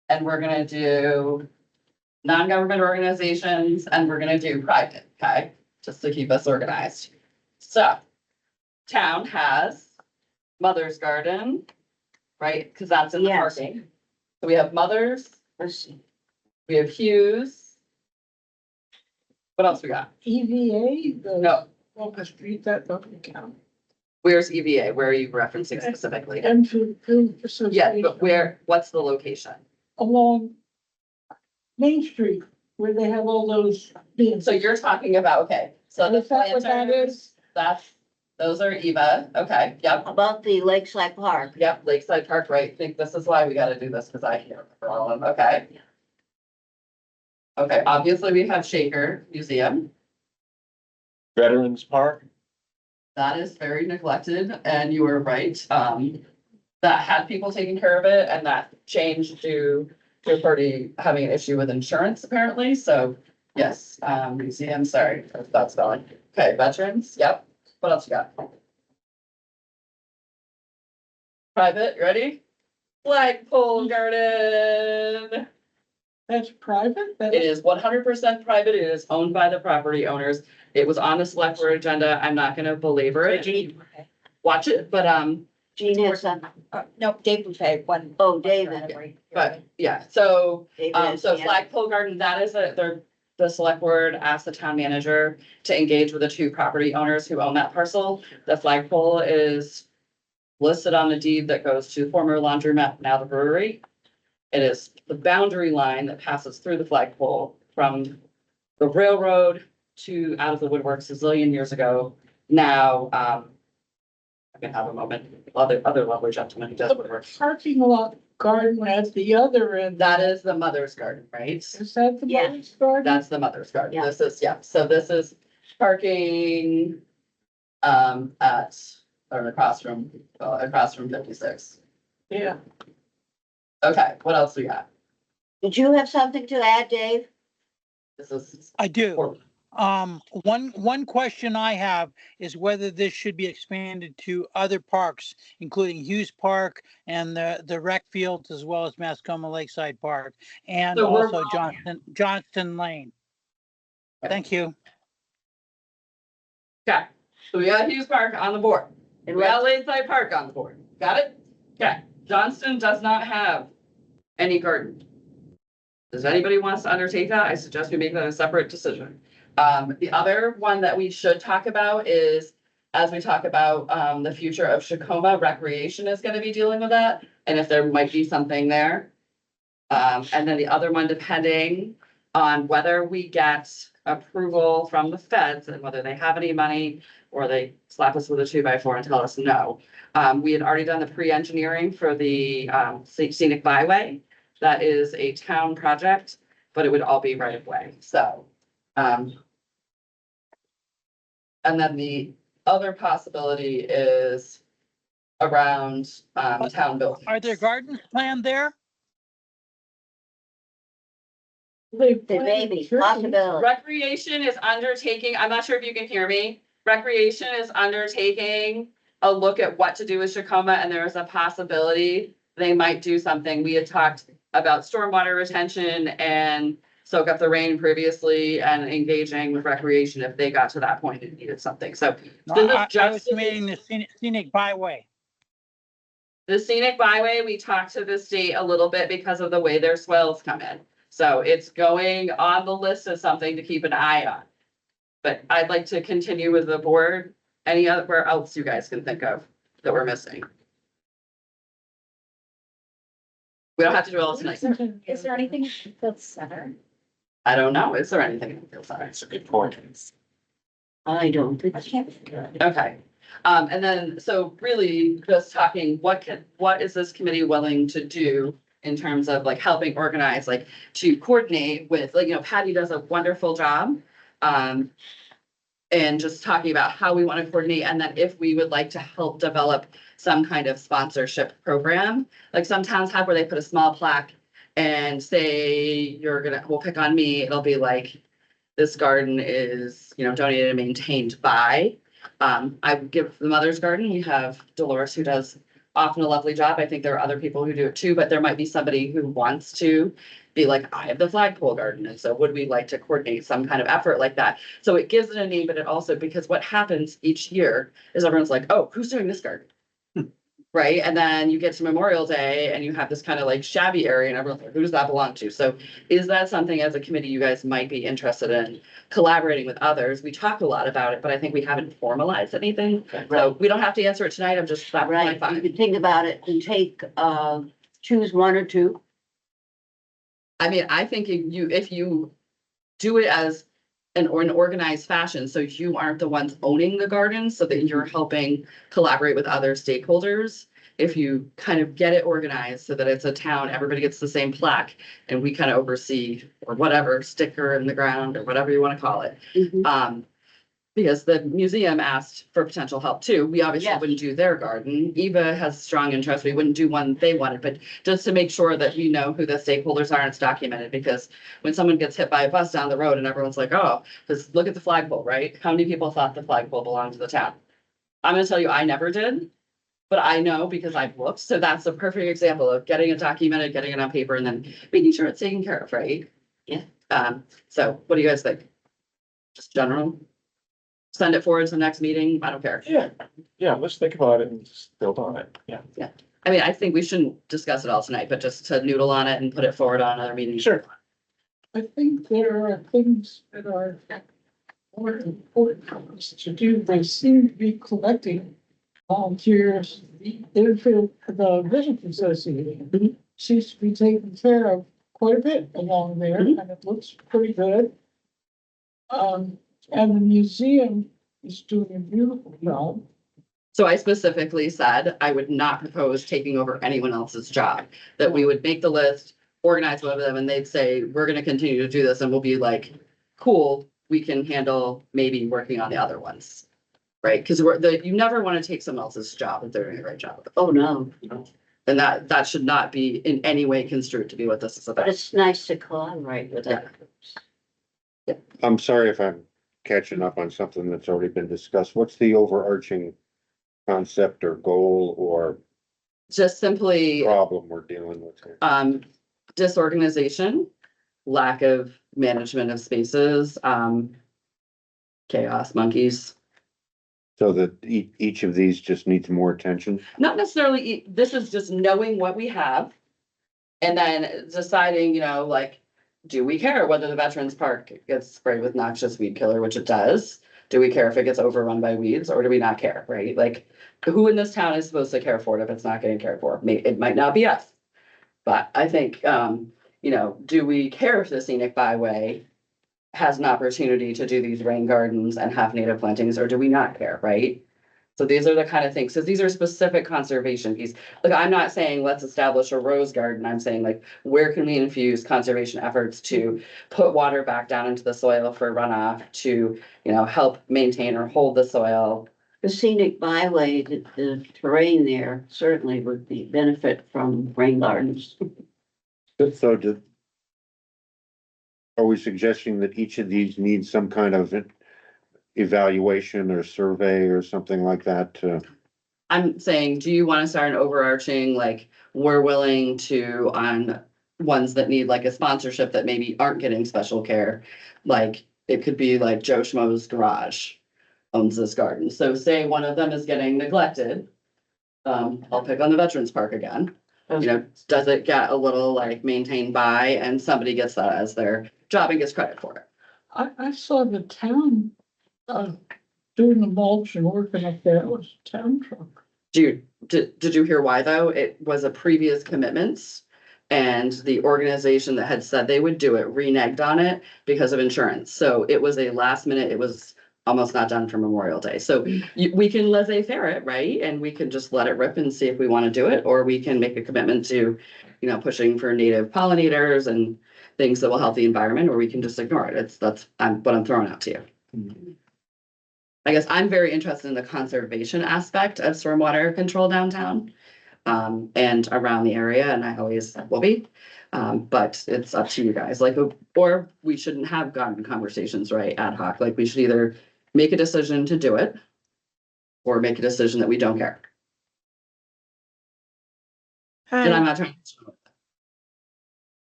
and we're gonna do non-government organizations, and we're gonna do private, okay? just to keep us organized. So, town has Mother's Garden, right? Because that's in the Yes. parking. So we have Mother's, Let's see. we have Hughes. What else we got? EVA, the No, Walker Street, that doesn't count. where's EVA? Where are you referencing specifically? Enfield Film Yeah, Association. but where, what's the location? Along Main Street, where they have all those. So you're talking about, okay, so the Is that what that planters, is? those are Eva, okay, yep. About the Lakeside Park. Yep, Lakeside Park, right, I think this is why we gotta do this, because I can't remember all of them, okay? Okay, obviously we have Shaker Museum, Veterans Park, that is very neglected, and you were right, that had people taking care of it, and that changed to a party having an issue with insurance apparently, so, yes, museum, sorry, that's spelling. Okay, veterans, yep, what else you got? Private, you ready? Flagpole Garden. That's private? It is 100% private. It is owned by the property owners. It was on the select board agenda. I'm not gonna belabor it. Gene, Watch it, but, Gene has some, No, Dave Buffet, one. oh, David. yeah, so, David has so the- Flagpole Garden, that is the select board asked the town manager to engage with the two property owners who own that parcel. The flagpole is listed on the deed that goes to former laundromat, now the brewery. It is the boundary line that passes through the flagpole from the railroad to out of the woodworks a zillion years ago. Now, I can have a moment, other lovely gentleman who does The woodwork. parking lot garden at the other end. That is the mother's garden, right? Is that the Yeah. mother's garden? That's the mother's garden. Yeah. This is, yeah, so this is parking, across from 56. Yeah. Okay, what else we got? Did you have something to add, Dave? This is. I do. One question I have is whether this should be expanded to other parks, including Hughes Park and the rec fields, as well as Mascoma Lakeside Park, and So we're also Johnston Lane. Thank you. Okay, so we got Hughes Park on the board. And We got Lakeside Park on the board. Got it? Okay, Johnston does not have any garden. Does anybody wants to undertake that? I suggest we make that a separate decision. The other one that we should talk about is, as we talk about, the future of Shakoma, Recreation is gonna be dealing with that, and if there might be something there. And then the other one, depending on whether we get approval from the feds and whether they have any money or they slap us with a 2x4 and tell us no. We had already done the pre-engineering for the scenic byway. That is a town project, but it would all be right of way, so. And then the other possibility is around town buildings. Are there gardens planned there? They There may be planted trees. possibility. Recreation is undertaking, I'm not sure if you can hear me. Recreation is undertaking a look at what to do with Shakoma, and there is a possibility they might do something. We had talked about stormwater retention and soak up the rain previously and engaging with recreation if they got to that point and needed something. So No, this is I was just meaning the scenic byway. the scenic byway. We talked to the state a little bit because of the way their swells come in. So it's going on the list as something to keep an eye on. But I'd like to continue with the board. Any other, where else you guys can think of that we're missing? We don't have to do it all tonight. Is there anything in Field Center? I don't know. Is there anything in the field side? that's a good point. I don't think. I can't. Okay, and then, so really just talking, what is this committee willing to do in terms of like helping organize, like to coordinate with, like, you know, Patty does a wonderful job. And just talking about how we want to coordinate, and then if we would like to help develop some kind of sponsorship program. Like some towns have where they put a small plaque and say, we'll pick on me, it'll be like, this garden is, you know, donated and maintained by. I would give the Mother's Garden, we have Dolores who does often a lovely job. I think there are other people who do it too, but there might be somebody who wants to be like, I have the flagpole garden, and so would we like to coordinate some kind of effort like that? So it gives it a name, but it also, because what happens each year is everyone's like, oh, who's doing this garden? Right? And then you get to Memorial Day and you have this kind of like shabby area and everyone's like, who does that belong to? So is that something as a committee you guys might be interested in collaborating with others? We talk a lot about it, but I think we haven't formalized anything. So we don't have to answer it tonight. I'm just, that's my Right, you thought. could think about it and take, choose one or two. I mean, I think if you do it as an organized fashion, so you aren't the ones owning the garden, so that you're helping collaborate with other stakeholders. If you kind of get it organized so that it's a town, everybody gets the same plaque and we kind of oversee or whatever, sticker in the ground or whatever you want to call it. Because the museum asked for potential help too. We obviously Yes. wouldn't do their garden. Eva has strong interest. We wouldn't do one they wanted, but just to make sure that we know who the stakeholders are and it's documented, because when someone gets hit by a bus down the road and everyone's like, oh, because look at the flagpole, right? How many people thought the flagpole belonged to the town? I'm gonna tell you, I never did, but I know because I've looked. So that's a perfect example of getting it documented, getting it on paper, and then making sure it's taken care of, right? Yeah. So what do you guys think? Just general? Send it forward to the next meeting. I don't care. Yeah, let's think about it and just build on it. Yeah. I mean, I think we shouldn't discuss it all tonight, but just to noodle on it and put it forward on another meeting. Sure. I think there are things that are more important for us to do. They seem to be collecting volunteers. The Visitors Association seems to be taking care of quite a bit along there, and it looks pretty good. And the museum is doing a beautiful job. So I specifically said I would not propose taking over anyone else's job, that we would make the list, organize one of them, and they'd say, we're gonna continue to do this, and we'll be like, cool, we can handle maybe working on the other ones. Right? Because you never want to take someone else's job if they're doing a great job. Oh, no, And that should not be in any way construed to be what this is but about. it's nice to collaborate with other groups. I'm sorry if I'm catching up on something that's already been discussed. What's the overarching concept or goal or Just simply, problem we're dealing with here? disorganization, lack of management of spaces, chaos, monkeys. So that each of these just needs more attention? Not necessarily, this is just knowing what we have. And then deciding, like, do we care whether the Veterans Park gets sprayed with noxious weed killer, which it does? Do we care if it gets overrun by weeds, or do we not care, right? Like, who in this town is supposed to care for it if it's not getting cared for? It might not be us. But I think, do we care if the scenic byway has an opportunity to do these rain gardens and have native plantings, or do we not care, right? So these are the kind of things, because these are specific conservation pieces. Like, I'm not saying let's establish a rose garden. I'm saying, like, where can we infuse conservation efforts to put water back down into the soil for runoff, to, help maintain or hold the soil. The scenic byway, the terrain there certainly would be benefit from rain gardens. So are we suggesting that each of these needs some kind of evaluation or survey or something like that? I'm saying, do you want to start an overarching, like, we're willing to, on ones that need like a sponsorship that maybe aren't getting special care? Like, it could be like Joe Schmo's garage owns this garden. So say one of them is getting neglected. I'll pick on the Veterans Park again. Does it get a little like maintained by, and somebody gets that as their job and gets credit for it? I saw the town, doing the mulch and working up there. It was a town truck. Did you hear why though? It was a previous commitments. And the organization that had said they would do it reneged on it because of insurance. So it was a last minute, it was almost not done for Memorial Day. So we can laissez-faire it, right? And we can just let it rip and see if we want to do it, or we can make a commitment to, pushing for native pollinators and things that will help the environment, or we can just ignore it. That's what I'm throwing out to you. I guess I'm very interested in the conservation aspect of stormwater control downtown. And around the area, and I always will be. But it's up to you guys, like, or we shouldn't have gotten conversations, right, ad hoc, like, we should either make a decision to do it or make a decision that we don't care. And I'm Hi, not trying.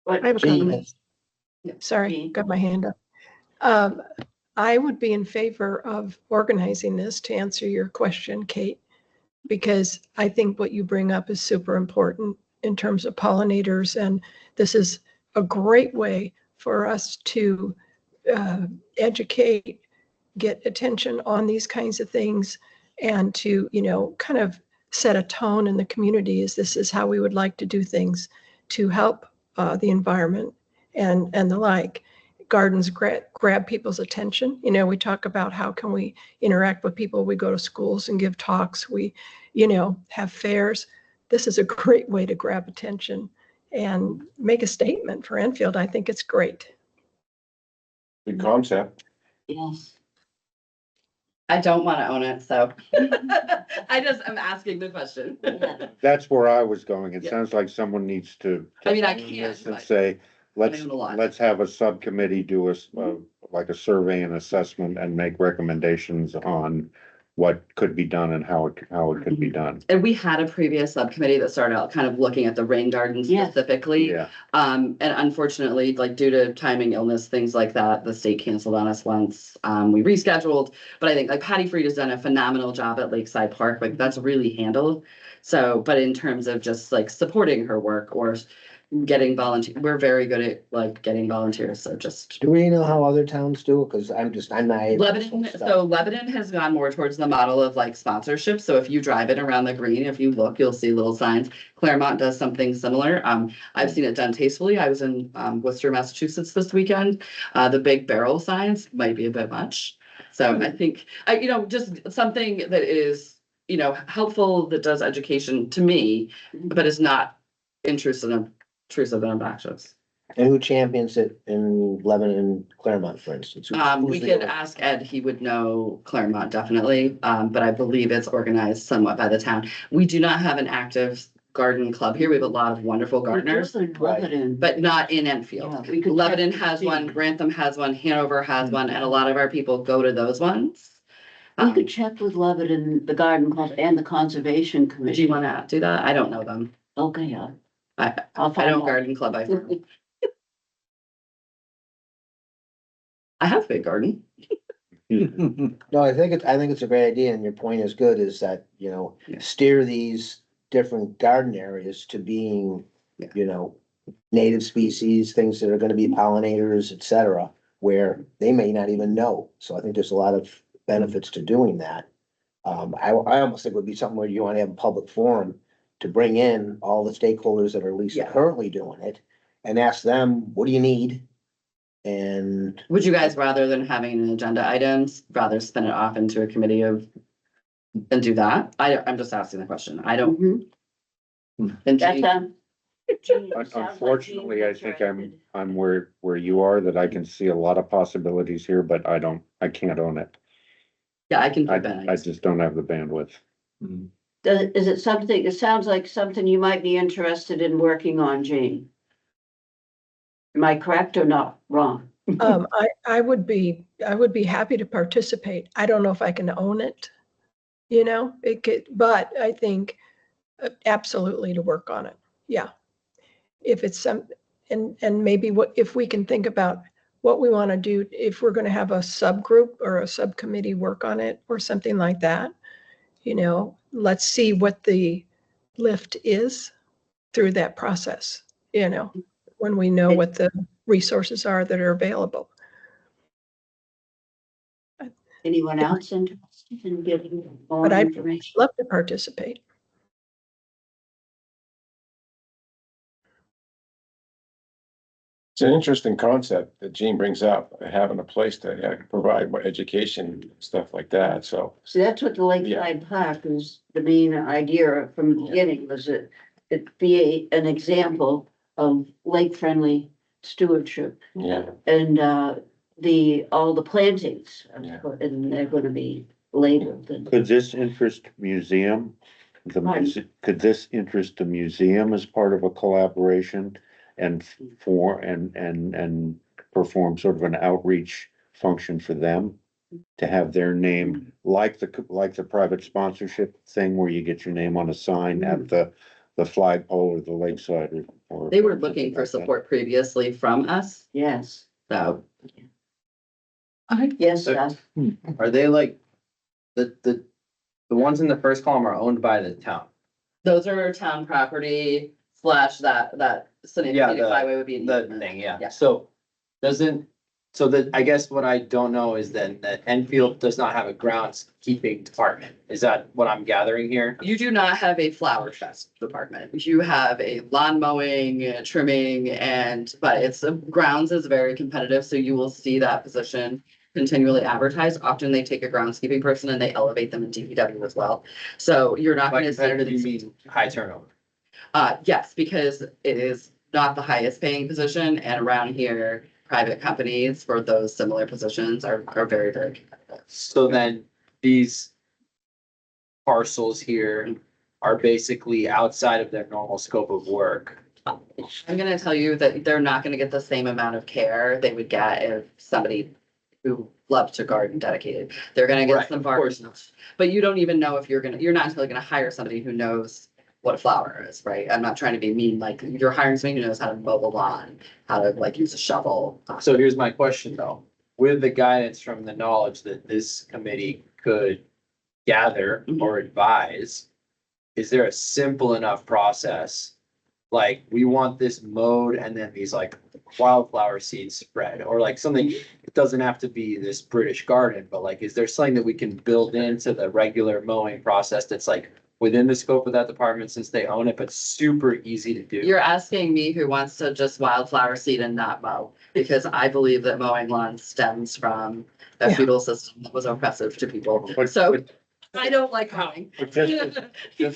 What, I have a Gee, comment. Sorry, Gee. got my hand up. Um, I would be in favor of organizing this to answer your question, Kate, because I think what you bring up is super important in terms of pollinators, and this is a great way for us to educate, get attention on these kinds of things, and to, kind of set a tone in the community as this is how we would like to do things to help the environment and the like. Gardens grab people's attention. We talk about how can we interact with people. We go to schools and give talks. We, have fairs. This is a great way to grab attention and make a statement for Enfield. I think it's great. Good concept. Yes. I don't want to own it, so. I'm asking the question. Yeah. That's where I was going. It Yeah. sounds like someone needs to. I mean, I own can't, this And but say, let's, own a lot. let's have a subcommittee do like a survey and assessment and make recommendations on what could be done and how it could be done. And we had a previous subcommittee that started out kind of looking at the rain garden Yeah. specifically. Yeah, And unfortunately, like due to timing, illness, things like that, the state canceled on us once. We rescheduled, but I think like Patty Freed has done a phenomenal job at Lakeside Park. Like that's really handled. So, but in terms of just like supporting her work or getting volunteer, we're very good at like getting volunteers. So just. Do we know how other towns do it? Cause I'm not. Lebanon, so Lebanon has gone more towards the model of like sponsorship. So if you drive it around the green, if you look, you'll see little signs. Claremont does something similar. I've seen it done tastefully. I was in Worcester, Massachusetts this weekend. The big barrel signs might be a bit much. So I think, just something that is, helpful, that does education to me, but is not intrusive and obnoxious. And who champions it in Lebanon and Claremont, for instance? Who's We the could org- ask Ed, he would know Claremont definitely, but I believe it's organized somewhat by the town. We do not have an active garden club here. We have a lot of wonderful gardeners, Lebanon. but not in Yeah, Enfield. we could Lebanon check has to one, see. Grantham has one, Hanover has one, and a lot of our people go to those ones. We could check with Lebanon, the garden club and the conservation Do you commission. wanna do that? I don't know them. Okay, yeah. I I'll I find don't out. garden club, I have a big garden. No, I think it's a great idea, and your point is good, is that, Yeah. steer these different garden areas to being, Yeah. native species, things that are gonna be pollinators, et cetera, where they may not even know. So I think there's a lot of benefits to doing that. I almost think it would be something where you wanna have a public forum to bring in all the stakeholders that are at least Yeah. currently doing it and ask them, what do you need? And Would you guys, rather than having an agenda items, rather spin it off into a committee and do that? I'm just asking the question. I don't. Mhm. And That's, Jean- unfortunately, I think I'm where you are, that I can see a lot of possibilities here, but I can't own it. Yeah, I can. put Ben. I just don't have the bandwidth. is it something, it sounds like something you might be interested in working on, Jane? Am I correct or not wrong? I would be happy to participate. I don't know if I can own it. It could, but I think absolutely to work on it. Yeah. If it's and maybe if we can think about what we want to do, if we're going to have a subgroup or a subcommittee work on it or something like that, let's see what the lift is through that process, when we know what the resources are that are available. Anyone else interested in getting more But I'd information? love to participate. It's an interesting concept that Gene brings up, having a place to provide more education, stuff like that, so. See, that's what the Lakeside Park is, the main idea from the beginning was that it be an example of lake-friendly stewardship. Yeah. And, all the plantings, Yeah. and they're gonna be labeled and. Could this interest museum? Could this interest the museum as part of a collaboration and perform sort of an outreach function for them? To have their name, like the private sponsorship thing where you get your name on a sign at the the flagpole or the lakeside or. They were looking for something like support previously from us, Yes, so yes, Jeff. Are they like, the ones in the first column are owned by the town? those are town property slash that scenic Yeah, the- byway would be. an The easement. thing, yeah. Yeah. So I guess what I don't know is then that Enfield does not have a groundskeeping department. Is that what I'm gathering here? You do not have a flower fest department. You have a lawn mowing, trimming, but grounds is very competitive, so you will see that position continually advertised. Often they take a groundskeeping person and they elevate them in DPW as well. So you're not By gonna see. competitive, you mean high turnover? Yes, because it is not the highest paying position, and around here, private companies for those similar positions are very, very competitive. So then these parcels here are basically outside of their normal scope of work. I'm gonna tell you that they're not gonna get the same amount of care they would get if somebody who loves to garden dedicated. They're gonna get Right, some of course varnishes, but you don't even know if you're not until gonna hire somebody who knows what a flower is, right? I'm not trying to be mean, like, you're hiring somebody who knows how to mow the lawn, how to like use a shovel. So here's my question though, with the guidance from the knowledge that this committee could gather or advise, is there a simple enough process? Like, we want this mowed and then these like wildflower seeds spread, or like something, it doesn't have to be this British garden, but like, is there something that we can build into the regular mowing process that's like within the scope of that department since they own it, but super easy to do? You're asking me who wants to just wildflower seed and not mow, because I believe that mowing lawns stems from a Yeah. feudal system that was oppressive to people. But- So but- I don't like mowing. But just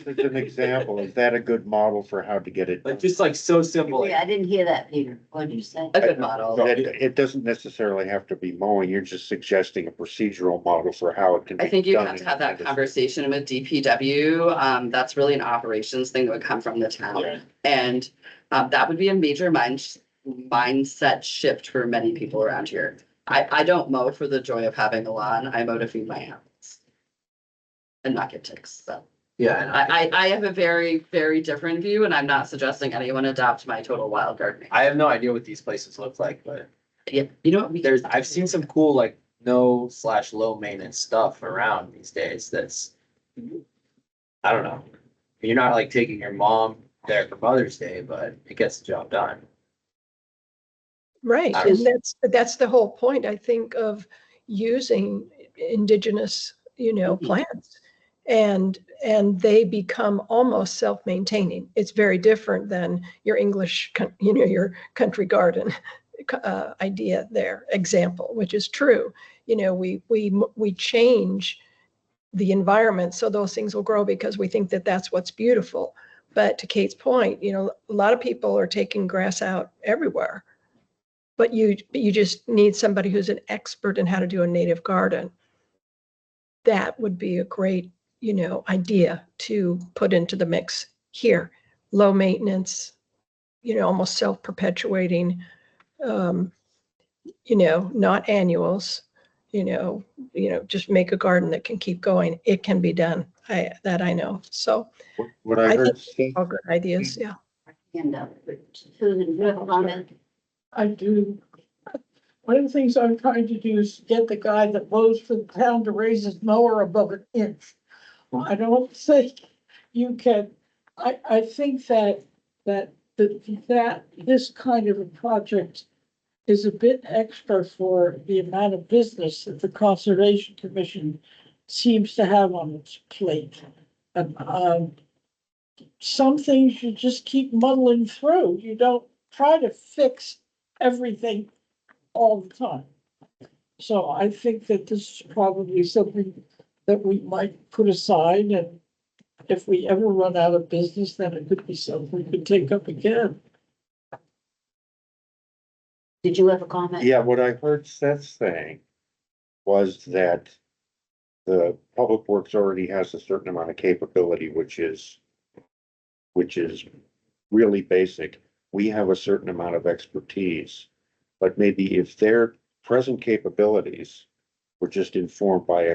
as an example, is that a good model for how to get it? Like, just like so simple. Yeah, I didn't hear that, Peter. What did you say? A good model. That it doesn't necessarily have to be mowing, you're just suggesting a procedural model for how it can be I done. think you have to in have that industry. conversation with DPW. That's really an operations thing that would come from the town. And that would be a major mindset shift for many people around here. I don't mow for the joy of having a lawn. I mow to feed my animals and not get ticks. So Yeah, and I have a very, very different view, and I'm not suggesting anyone adopt my total wild gardening. I have no idea what these places look like, but Yeah, you know what? I've seen some cool like no/low maintenance stuff around these days that's, I don't know. You're not like taking your mom there for Mother's Day, but it gets the job done. Right, I and was- that's the whole point, I think, of using indigenous, plants. And they become almost self-maintaining. It's very different than your English, your country garden idea there, example, which is true. We change the environment so those things will grow because we think that that's what's beautiful. But to Kate's point, a lot of people are taking grass out everywhere. But you just need somebody who's an expert in how to do a native garden. That would be a great, idea to put into the mix here. Low maintenance, almost self-perpetuating, not annuals, just make a garden that can keep going. It can be done. I know. So What I I heard, think all good ideas, yeah. Hand up. Susan, you have a comment? I do. One of the things I'm trying to do is get the guy that mows for the town to raise his mower above an inch. I don't think you can, I think that this kind of a project is a bit extra for the amount of business that the Conservation Commission seems to have on its plate. And, some things you just keep muddling through. You don't try to fix everything all the time. So I think that this is probably something that we might put aside, and if we ever run out of business, then it could be something we could take up again. Did you have a comment? yeah, what I heard Seth saying was that the Public Works already has a certain amount of capability, which is really basic. We have a certain amount of expertise, but maybe if their present capabilities were just informed by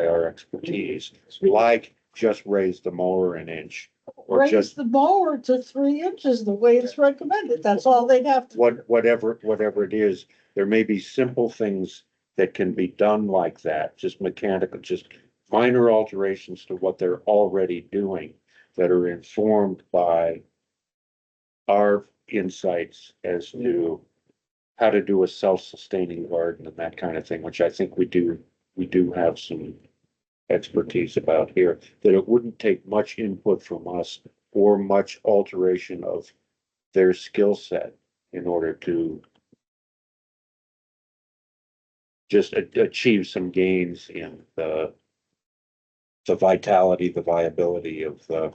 our expertise, like just raise the mower an inch. Or Raise just the mower to 3 inches, the way it's recommended. That's all they'd have to. whatever it is, there may be simple things that can be done like that, just mechanical, just minor alterations to what they're already doing that are informed by our insights as to how to do a self-sustaining garden and that kind of thing, which I think we do have some expertise about here, that it wouldn't take much input from us or much alteration of their skill set in order to just achieve some gains in the vitality, the viability of the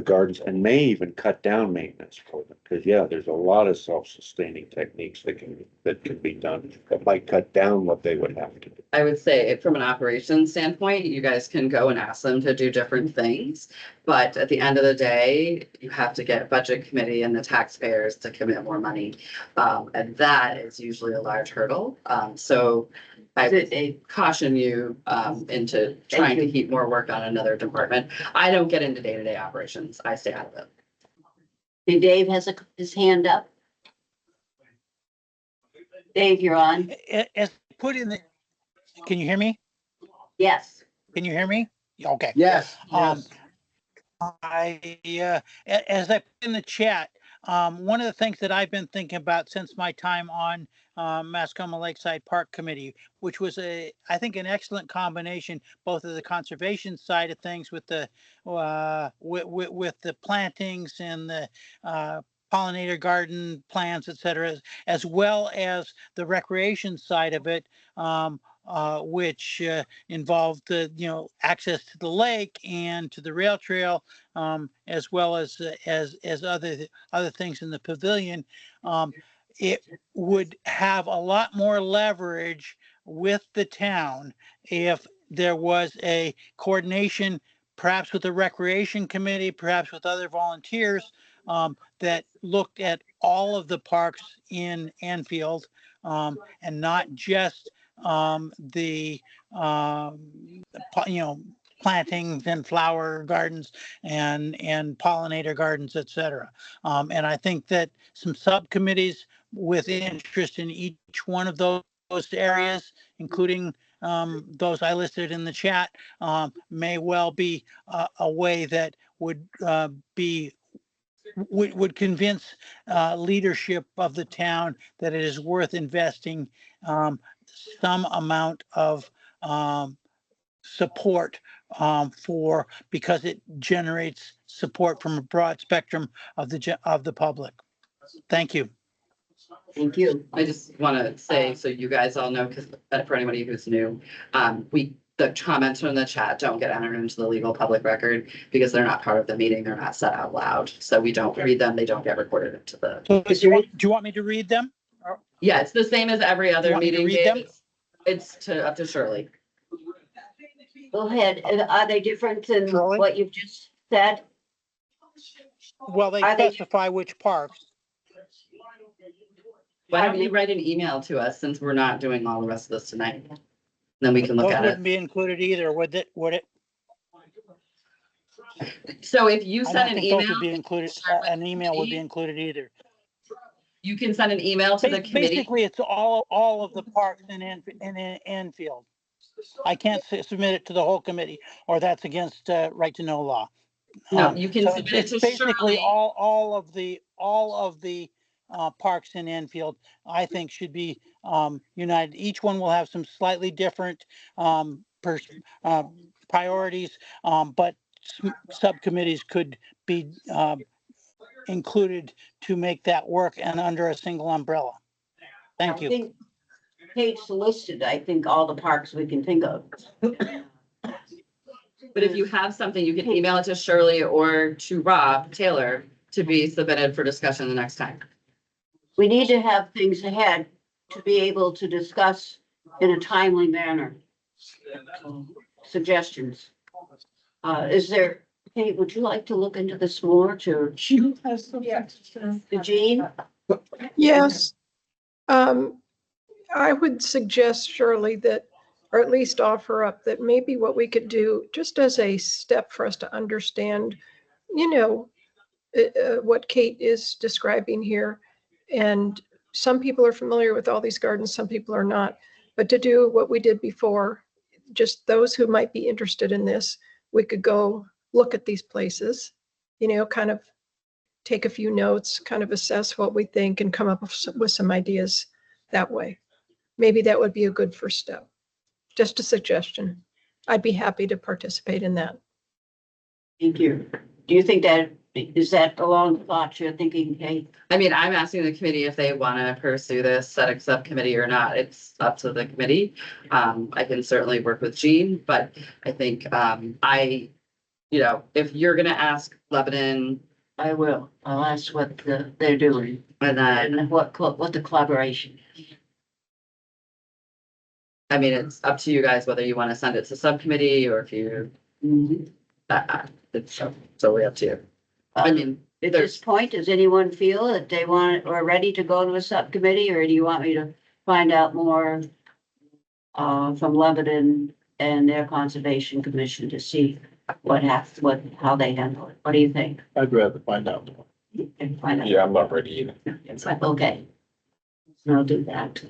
gardens, and may even cut down maintenance for them. Because yeah, there's a lot of self-sustaining techniques that can be done that might cut down what they would have to do. I would say from an operations standpoint, you guys can go and ask them to do different things. But at the end of the day, you have to get budget committee and the taxpayers to commit more money. And that is usually a large hurdle. So I would caution you into trying to keep more work on another department. I don't get into day-to-day operations. I stay out of it. And Dave has his hand up. Dave, you're on. As put in the, can you hear me? Yes. Can you hear me? Okay. Yes. As I put in the chat, one of the things that I've been thinking about since my time on Mascoma Lakeside Park Committee, which was I think an excellent combination, both of the conservation side of things with the with the plantings and the pollinator garden plants, et cetera, as well as the recreation side of it, which involved access to the lake and to the rail trail, as well as other things in the pavilion. It would have a lot more leverage with the town if there was a coordination, perhaps with the recreation committee, perhaps with other volunteers, that looked at all of the parks in Enfield, and not just the plantings and flower gardens and pollinator gardens, et cetera. And I think that some subcommittees with interest in each one of those areas, including those I listed in the chat, may well be a way that would would convince leadership of the town that it is worth investing some amount of support for, because it generates support from a broad spectrum of the public. Thank you. Thank you. I just want to say, so you guys all know, because for anybody who's new, the comments from the chat don't get entered into the legal public record because they're not part of the meeting. They're not said out loud. So we don't read them. They don't get recorded into the. So do you want me to read them? Yeah, it's the same as every other meeting. It's up to Shirley. Go ahead. Are they different than what you've just said? Well, they specify which parks. Why don't you write an email to us, since we're not doing all the rest of this tonight? Then we can look at it. Wouldn't be included either, would it? So if you send an email, would be included. An email would be included either. You can send an email to the committee. Basically, it's all of the parks in Enfield. I can't submit it to the whole committee, or that's against right to know law. No, you can submit it to basically Shirley. all of the parks in Enfield, I think, should be united. Each one will have some slightly different priorities, but subcommittees could be included to make that work and under a single umbrella. Thank you. I think Kate's listed, I think, all the parks we can think of. But if you have something, you can email it to Shirley or to Rob Taylor to be submitted for discussion the next time. We need to have things ahead to be able to discuss in a timely manner. Suggestions. Is there, Kate, would you like to look into this more to Jean? Yes. I would suggest, Shirley, that or at least offer up that maybe what we could do, just as a step for us to understand, you know, what Kate is describing here. And some people are familiar with all these gardens, some people are not. But to do what we did before, just those who might be interested in this, we could go look at these places, you know, kind of take a few notes, kind of assess what we think and come up with some ideas that way. Maybe that would be a good first step. Just a suggestion. I'd be happy to participate in that. Thank you. Do you think that, is that along the thoughts you're thinking, Kate? I mean, I'm asking the committee if they want to pursue this SEDC subcommittee or not. It's up to the committee. I can certainly work with Jean, but I think, you know, if you're gonna ask Lebanon, I will. I'll ask what they're doing and then, and what the collaboration. I mean, it's up to you guys whether you want to send it to subcommittee or if you, it's totally up to you. I mean, At this point, does anyone feel that they want or are ready to go to a subcommittee, or do you want me to find out more from Lebanon and their conservation commission to see how they handle it? What do you think? I'd rather find out. And find out. Yeah, I'm not ready either. It's like, okay. I'll do that.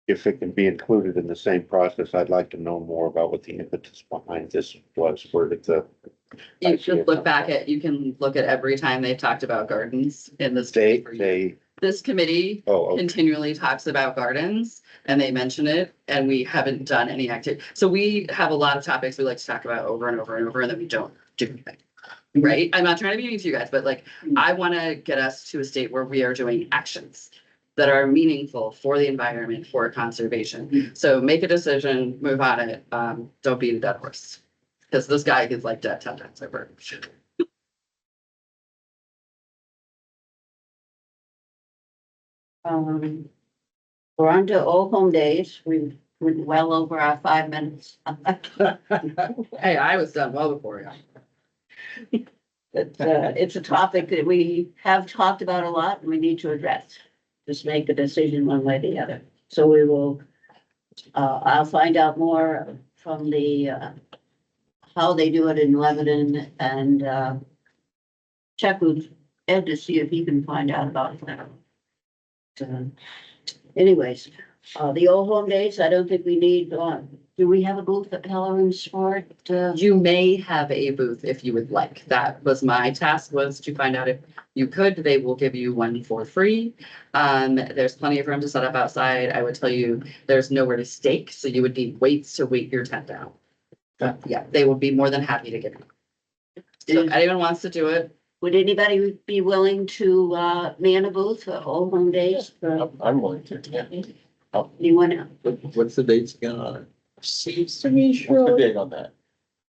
If it can be included in the same process, I'd like to know more about what the impetus behind this was, where did the. you should look back at, you can look at every time they've talked about gardens in this. This committee okay. continually talks about gardens and they mention it and we haven't done any activity. So we have a lot of topics we like to talk about over and over and over and then we don't do anything. Right? I'm not trying to be mean to you guys, but like, I want to get us to a state where we are doing actions that are meaningful for the environment, for conservation. So make a decision, move on it. Don't beat a dead horse. Because this guy gets like dead 10 times over. We're on to Old Home Days. We're well over our 5 minutes. Hey, I was done well before you. It's a topic that we have talked about a lot and we need to address. Just make a decision one way or the other. So we will, I'll find out more from how they do it in Lebanon and check with Ed to see if he can find out about it. Anyways, the Old Home Days, I don't think we need, do we have a booth at Halloran Sport? You may have a booth if you would like. That was my task, was to find out if you could. They will give you one for free. There's plenty of room to set up outside. I would tell you there's nowhere to stake, so you would need weights to weight your tent down. Yeah, they will be more than happy to give you. So if anyone wants to do it. Would anybody be willing to man a booth for Old Home Days? I'm willing to, yeah. Anyone else? What's the dates again on it? Seems to me, What's the sure. date on that?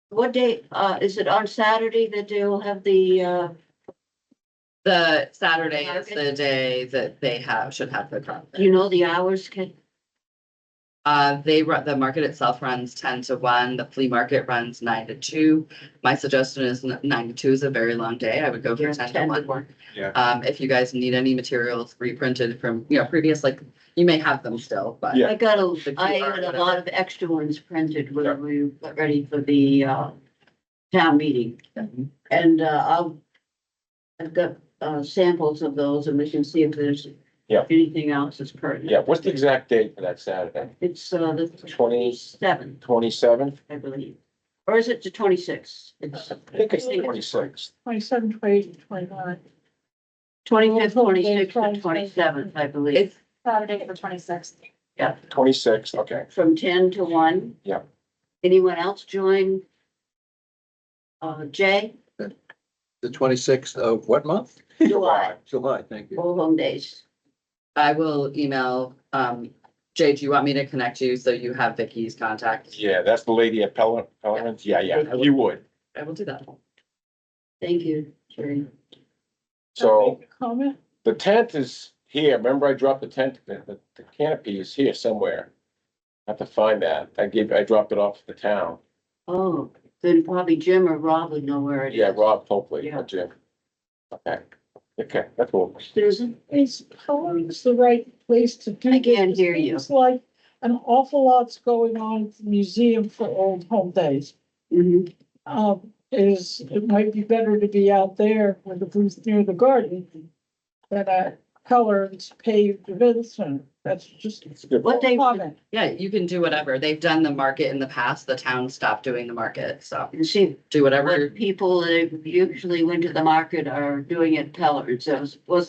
What day, is it on Saturday that they'll have the Saturday is the day that they should have the crop. do you know the hours, Kate? The market itself runs 10 to 1. The flea market runs 9 to 2. My suggestion is 9 to 2 is a very long day. I would go for 10 to 1. Yeah. If you guys need any materials reprinted from, previous, like, you may have them still, but. Yeah. I had a lot of extra ones printed when we got ready for the town meeting. And I've got samples of those and we can see if there's Yeah. anything else that's pertinent. Yeah, what's the exact date for that Saturday? It's the 20 27th, 27th? I believe. Or is it the 26th? It's I think it's the 26th. 27, 28, 29. 25th, 26th, and 27th, I believe. It's Saturday, the 26th. 26th, okay. From 10 to 1. Yeah. Anyone else join? Jay? The 26th of what month? July, July, thank you. Old Home Days. I will email, Jay, do you want me to connect you so you have Vicky's contact? Yeah, that's the lady at Pellerman's. Yeah, you would. I will do that. Thank you, Jerry. So Comment? the tent is here. Remember I dropped the tent, the canopy is here somewhere. I have to find that. I dropped it off at the town. Oh, then probably Jim or Rob would know where it is. Yeah, Rob, hopefully, Yeah. or Jim. Okay. Okay, that's all. Susan? Is Pelham's the right place to do I this? can't hear you. It's like an awful lot's going on at the Museum for Old Home Days. Mhm. It might be better to be out there with the booth near the garden than at Peller's paved event center. That's just. It's a good. What they, Comment. Yeah, you can do whatever. They've done the market in the past. The town stopped doing the market, so you see, do whatever. what people that usually went to the market are doing at Peller's.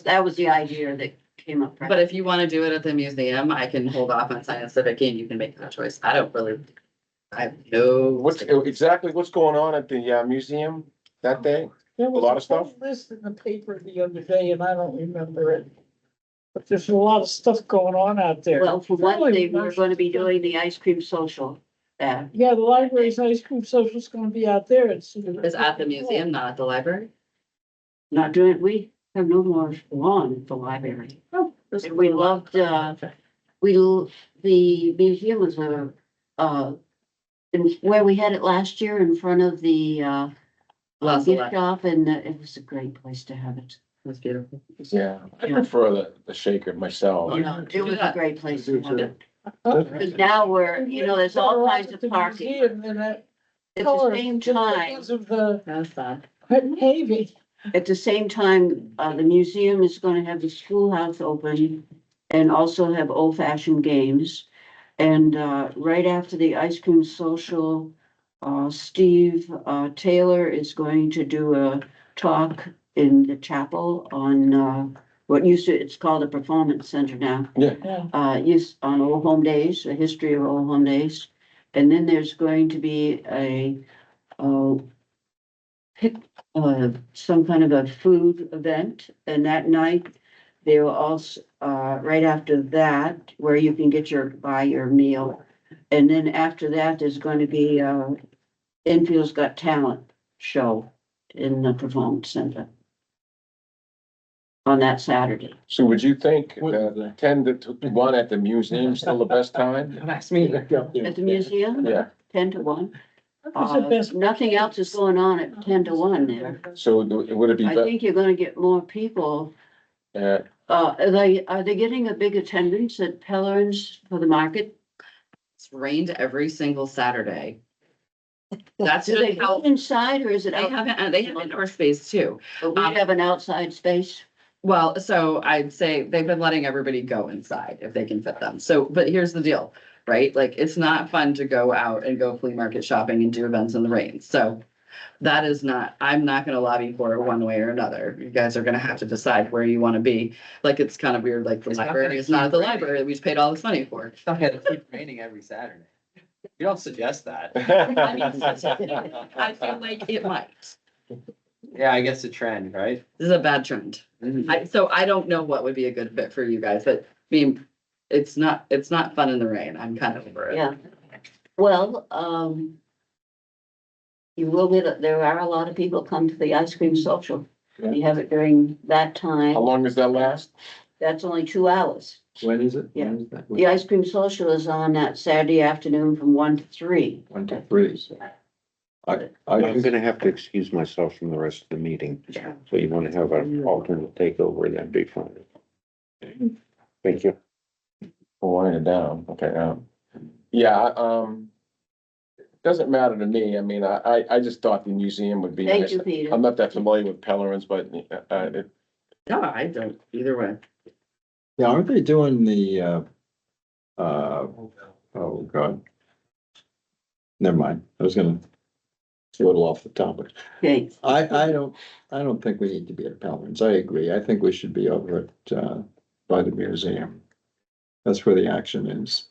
That was the idea that came up. But if you want to do it at the museum, I can hold off on Science Civic and you can make that choice. I don't really. I have no. What's going on at the museum that day? There was lot of whole stuff? list in the paper the other day and I don't remember it. But there's a lot of stuff going on out there. Well, for one Really, thing, we're going to be doing the ice cream social. Yeah, the library's ice cream social is gonna be out there. It's at the museum, not at the library. Not doing, we have no more lawn at the library. Oh, And we loved, the museum was where we had it last year in front of the, gift shop, and it was a great place to have it. That's beautiful. Yeah, I prefer the shaker myself. It was a great place to have it. Oh, Because now there's all kinds of parking. Museum and at At the Peller's, same just time, because of the That's fun. paving. at the same time, the museum is gonna have the schoolhouse open and also have old fashioned games. And, right after the ice cream social, Steve, Taylor is going to do a talk in the chapel on, it's called the Performance Center now. Yeah. On Old Home Days, the history of Old Home Days. And then there's going to be some kind of a food event, and that night, they will also, right after that, where you can buy your meal. And then after that, there's going to be Enfield's Got Talent show in the Performance Center on that Saturday. So would you think 10 to 1 at the museum still the best time? Nice meeting. At the museum? Yeah. 10 to 1. What's the best? Nothing else is going on at 10 to 1 there. So would it be I better? think you're gonna get more people. Are they getting a big attendance at Peller's for the market? It's rained every single Saturday. That's Do they just how go inside or is it they out? have, they have indoor space too. But we have an outside space. Well, so I'd say they've been letting everybody go inside if they can fit them. So, but here's the deal, right? Like, it's not fun to go out and go flea market shopping and do events in the rain. So that is not, I'm not gonna lobby for it one way or another. You guys are gonna have to decide where you wanna be. Like, it's kind of weird, like the It's not library gonna is not at the keep raining. library that we just paid all this money for. It's not gonna keep raining every Saturday. You don't suggest that. I mean, I feel like it might. Yeah, I guess a trend, right? This is a bad trend. So I don't know what would be a good fit for you guys, but I mean, it's not fun in the rain. I'm kind of over it. Yeah. Well, there are a lot of people come to the ice cream social. You have it during that time. How long does that last? That's only 2 hours. When is it? Yeah. When is that? The ice cream social is on that Saturday afternoon from 1 to 3. 1 to 3. I'm gonna have to excuse myself from the rest of the meeting, so you wanna have an alternate takeover, that'd be fine. Thank you. Writing it down, okay, it doesn't matter to me, I mean, I just thought the museum would be Thank nice. you, Peter. I'm not that familiar with Pellerins, but, No, I don't either way. Yeah, aren't they doing the, oh, God. Never mind, I was gonna, it's a little off the topic. Okay. I don't think we need to be at Peller's. I agree. I think we should be over at, by the museum. That's where the action is.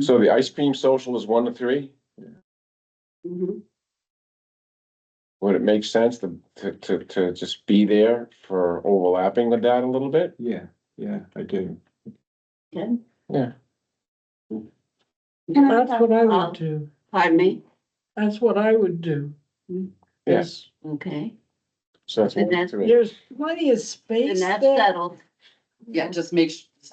so the ice cream social is 1 to 3? Mhm. Would it make sense to just be there for overlapping with that a little bit? Yeah, I do. Okay. Yeah. That's what I would do. Pardon me? That's what I would do. Yes, Okay. so that's 1 And to that's- 3. There's plenty of And space that's there. settled. Yeah, just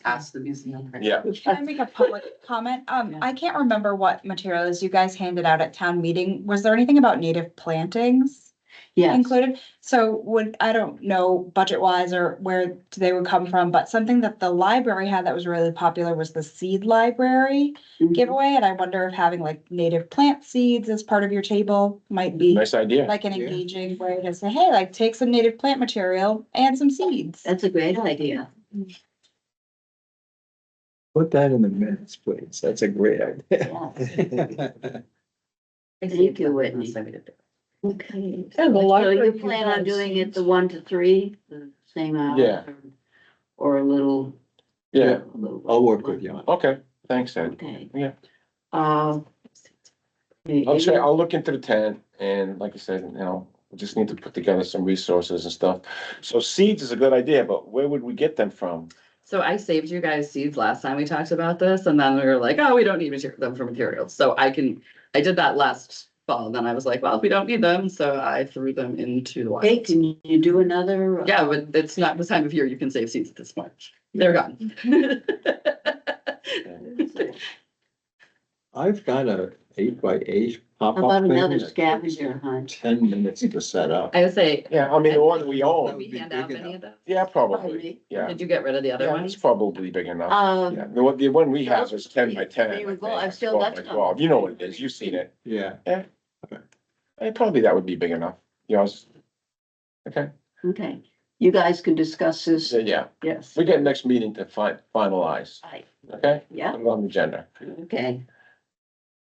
ask the museum. Yeah, Can I make a public comment? I can't remember what materials you guys handed out at town meeting. Was there anything about native plantings? Yes, included. So would, I don't know budget wise or where they would come from, but something that the library had that was really popular was the seed library Mhm. giveaway. And I wonder if having like native plant seeds as part of your table might be Nice idea. like an Yeah. engaging way to say, hey, like take some native plant material and some seeds. that's a great idea. Put that in the minutes, please. That's a great idea. Thank you, Whitney. Okay. Yeah, the So library you can plan on have doing it seats. the 1 to 3, the same hour? Yeah. Or a little? Yeah, I'll work with you on it. okay, thanks, Ed. Okay. Yeah. I'll look into the tent and like I said, we just need to put together some resources and stuff. So seeds is a good idea, but where would we get them from? So I saved you guys seeds last time we talked about this, and then we were like, oh, we don't need them for materials. So I did that last fall, and then I was like, well, we don't need them, so I threw them into the wild. Hey, can you do another? Yeah, but it's not the time of year you can save seeds at this point. They're gone. I've got a 8x8 How pop-up about thing. another that scavenger hunt? 10 minutes to set up. I would say, Yeah, I mean, the one we did own, we hand out any of those? yeah, probably, Probably. yeah. Did you get rid of the other Yeah, ones? it's probably big enough. Yeah, the one we have is 10 by 10. There you I go. think, I've still 12 got by some. 12. You know what it is, you've seen it. Yeah. Probably that would be big enough, okay, Okay, you guys can discuss this. so yeah, Yes. we get next meeting to finalize, Right. okay? Yeah, Put it on the agenda. okay.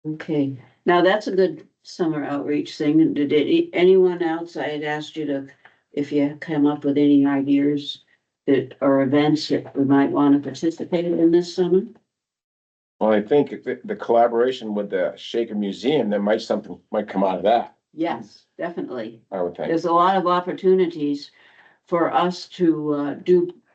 Okay, now that's a good summer outreach thing. Did anyone else, I had asked you to, if you come up with any ideas that, or events that we might want to participate in this summer? Well, I think the collaboration with the Shaker Museum, something might come out of that, Yes, definitely. I would think. There's a lot of opportunities for us to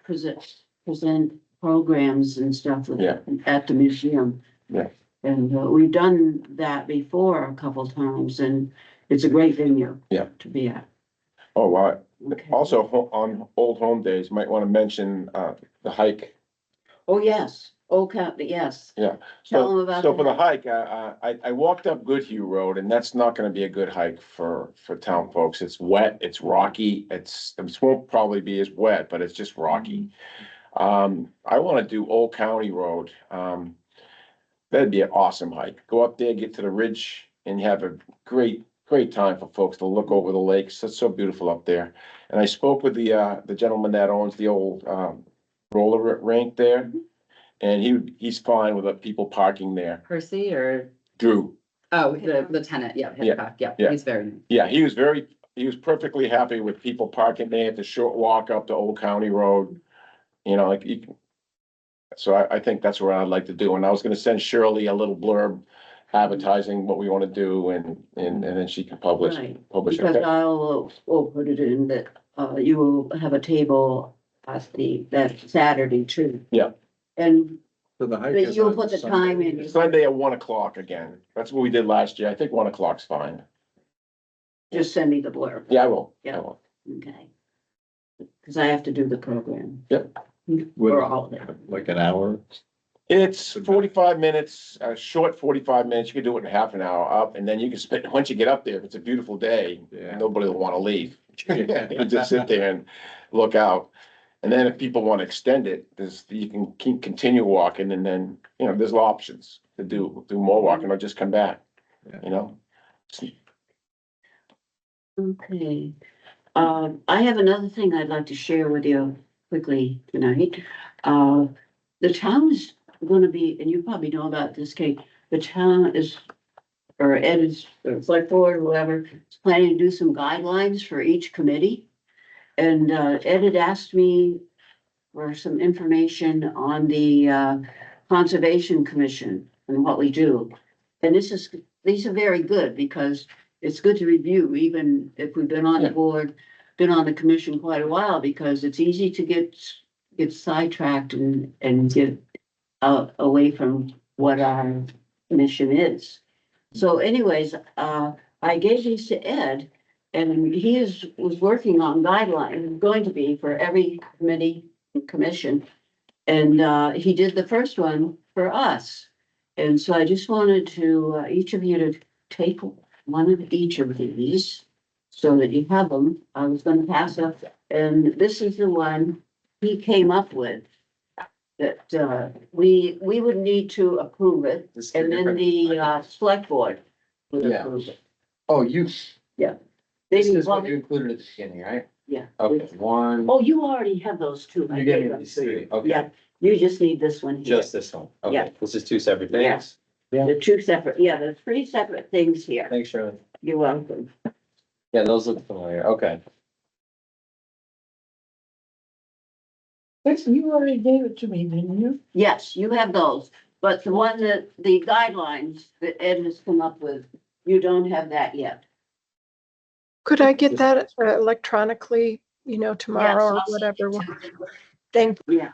present programs and stuff Yeah. at the museum. Yeah. And we've done that before a couple times, and it's a great venue. Yeah. To be at. Oh, wow. Okay. Also, on Old Home Days, might want to mention, the hike. Oh, yes. Yes. Yeah. Tell So, them about so for the the hike, I walked up Goodhue Road and that's not gonna be a good hike for town folks. It's wet, it's rocky, it won't probably be as wet, but it's just rocky. I wanna do Old County Road. That'd be an awesome hike. Go up there, get to the ridge and you have a great time for folks to look over the lakes. It's so beautiful up there. And I spoke with the gentleman that owns the old, roller rink there. And he's fine with the people parking there. Percy or, Drew, oh, the tenant, yeah, Hitchcock, yeah, yeah. he's very. yeah, he was perfectly happy with people parking there at the short walk up to Old County Road. So I think that's what I'd like to do. And I was gonna send Shirley a little blurb advertising what we wanna do and then she can publish Right, it. because we'll put it in that, you will have a table at that Saturday too. Yeah. And So the hike but is you'll on put the Sunday. time in. Sunday at 1:00 again. That's what we did last year. I think 1:00's fine. Just send me the blurb. Yeah, I will. I Yeah. will. Okay. Cause I have to do the program. Yep. For all of it. Like an hour. It's 45 minutes, a short 45 minutes. You can do it in half an hour up and then you can spend, once you get up there, if it's a beautiful day, Yeah. nobody will want to leave. You just sit there and look out. And then if people want to extend it, you can continue walking and then, there's options to do more walking or just come back, Okay. I have another thing I'd like to share with you quickly tonight. The town is gonna be, and you probably know about this, Kate, the town is, or Ed is, or select board, whoever, is planning to do some guidelines for each committee. And Ed had asked me for some information on the Conservation Commission and what we do. And these are very good because it's good to review, even if we've been on the Yeah. board, been on the commission quite a while, because it's easy to get sidetracked and get away from what our mission is. So anyways, I gave these to Ed and he was working on guidelines, going to be for every committee and commission. And he did the first one for us. And so I just wanted to, each of you to take one of each of these so that you have them. I was gonna pass up, and this is the one he came up with. That, we would need to approve it, This is and then different. the, select board would Yeah. approve it. Oh, you, They this didn't is what want you it- included at the beginning, right? Yeah. Okay, one, Oh, you already have those two. I you gave gave me them these to you. three, okay, Yeah, you just need this one here. just this one, Yeah. okay, this is two separate Yeah. things. The two separate, the three separate things here. Thanks, Shirley. You're welcome. Yeah, those look familiar, okay. Listen, you already gave it to me, didn't you? Yes, you have those, but the one that, the guidelines that Ed has come up with, you don't have that yet. Could I get that electronically, tomorrow or I'll send it whatever? to you. Thank, Yeah,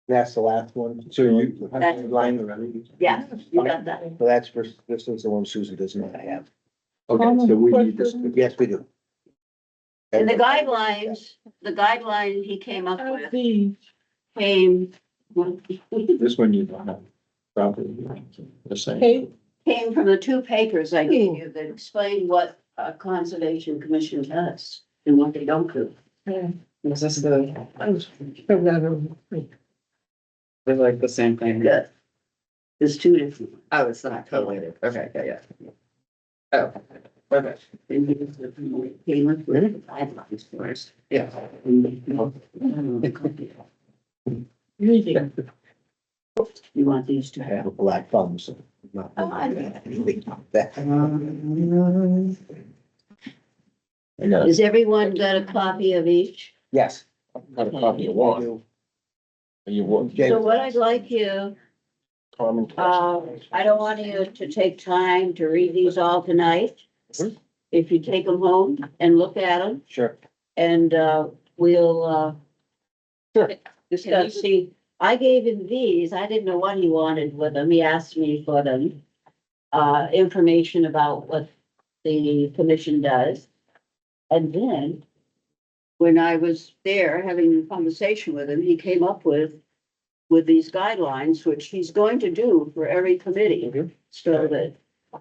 That's the last one. So you have That's- the line already? yeah, you got that. So that's for, this is the one Susan does not have. Okay, so we need this. Yes, we do. And the guideline he came up with The, came, This one you don't have. Probably the same. hey, came from the two papers I gave you that explain what a conservation commission does and what they don't do. Was this the, I was, I've got a- they're like the same thing? Good. There's two different ones. Oh, it's not collated. Okay, yeah. Oh, okay. And here's the came up with the guidelines for us. Yeah. reading. You want these to I have? have a black thumb, so. I'm Oh, I not know. anything like that. I got it. Has everyone got a copy of each? Yes. Got a copy of one. You want So what I'd like you, common? I don't want you to take time to read these all tonight. Mhm. If you take them home and look at them, Sure. and, we'll, Sure. discuss, see, I gave him these, I didn't know what he wanted with them, he asked me for them. Information about what the commission does. And then, when I was there having a conversation with him, he came up with these guidelines, which he's going to do for every committee. Mhm. So that,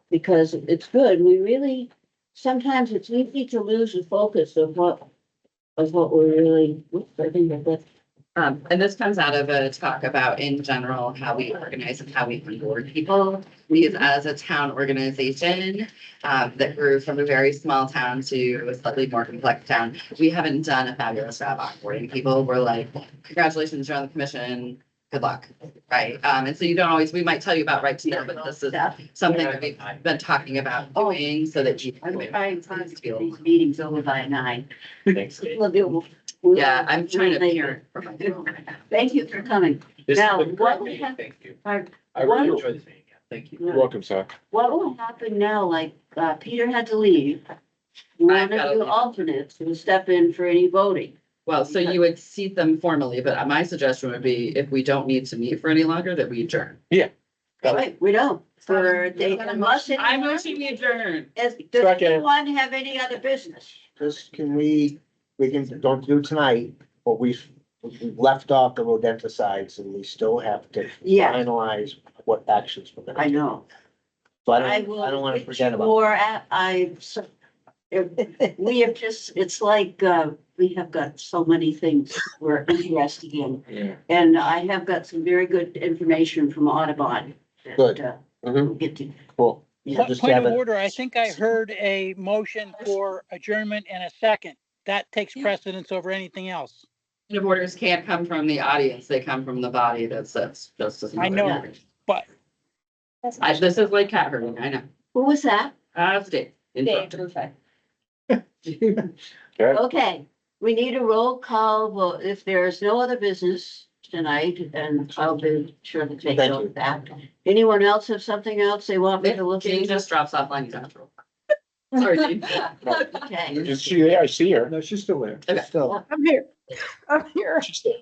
because it's good, we really, sometimes it's easy to lose the focus of what we're really, I think that's. And this comes out of a talk about in general, how we organize and how we onboard people. We as a town organization, that grew from a very small town to a slightly more complex town. We haven't done a fabulous job onboarding people. We're like, congratulations, you're on the commission. Good luck, right? And so you don't always, we might tell you about right to know, but this is something that we've been talking about doing so that you. I'm trying to get these meetings over by 9. Thanks. Yeah, I'm trying to hear. Thank you for coming. This Now, is a what great we meeting, have- thank you. Our- I really enjoyed this meeting, yeah, thank you. You're welcome, sir. What will happen now, like, Peter had to leave. One of gotta you leave. alternates will step in for any voting. Well, so you would seat them formally, but my suggestion would be if we don't need to meet for any longer, that we adjourn. Right, we don't, unless I anyone, motion we adjourn. does Second. anyone have any other business? Just we can, don't do tonight, but we've left off the rodenticides and we still have to Yeah. finalize what actions we're I gonna do. know. So I I don't will. wanna get forget you about. more we have just, it's like, we have got so many things we're interested in. Yeah. And I have got some very good information from Audubon. that, Good. We'll get to. Cool. Yeah. Just Point have of it- order, I think I heard a motion for adjournment and a second. That takes precedence over anything else. Point of orders can't come from the audience, they come from the body that sits. That's just. I know, but This is like cat herding, I know. Who was that? That's Dave. Dave Ruffey. Okay. Okay, we need a roll call vote if there's no other business tonight, and I'll be sure to take Thank note you. of that. Anyone else have something else they want me to look Jane into? just drops off line central. Sorry, Jane. Okay, Is she there? I see her. No, she's still there. Okay. Still, I'm here. I'm here. She's there.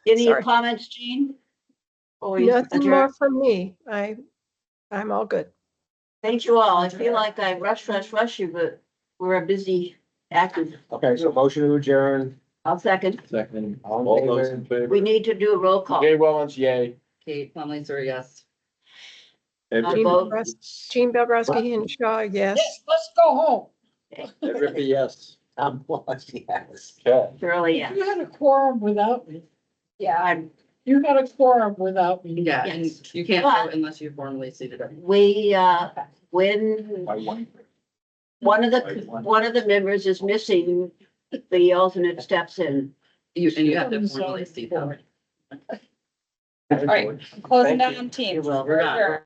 any Sorry. comments, Jean? Or Nothing adjourn? more from me. I'm all good. Thank you all. I feel like I rush you, but we're a busy, active. okay, so motion to adjourn, I'll second. Second. all in favor? We need to do a roll call. Jay Wellens, yay. Kate Plumley, sorry, yes. A vote. Jean Bobrowski Hinshaw, yes. Yes, let's go home. Rippy, yes. Tom was, yes. Okay. Shirley, yes. You had a quorum without me. Yeah. You had a quorum without me. Yeah, and Yes. you can't But- vote unless you formally seated it. We, when My wife. one of the members is missing, the alternate steps in. And you have to formally seat them. All right, closing Thank you. down teams. You will. We're done.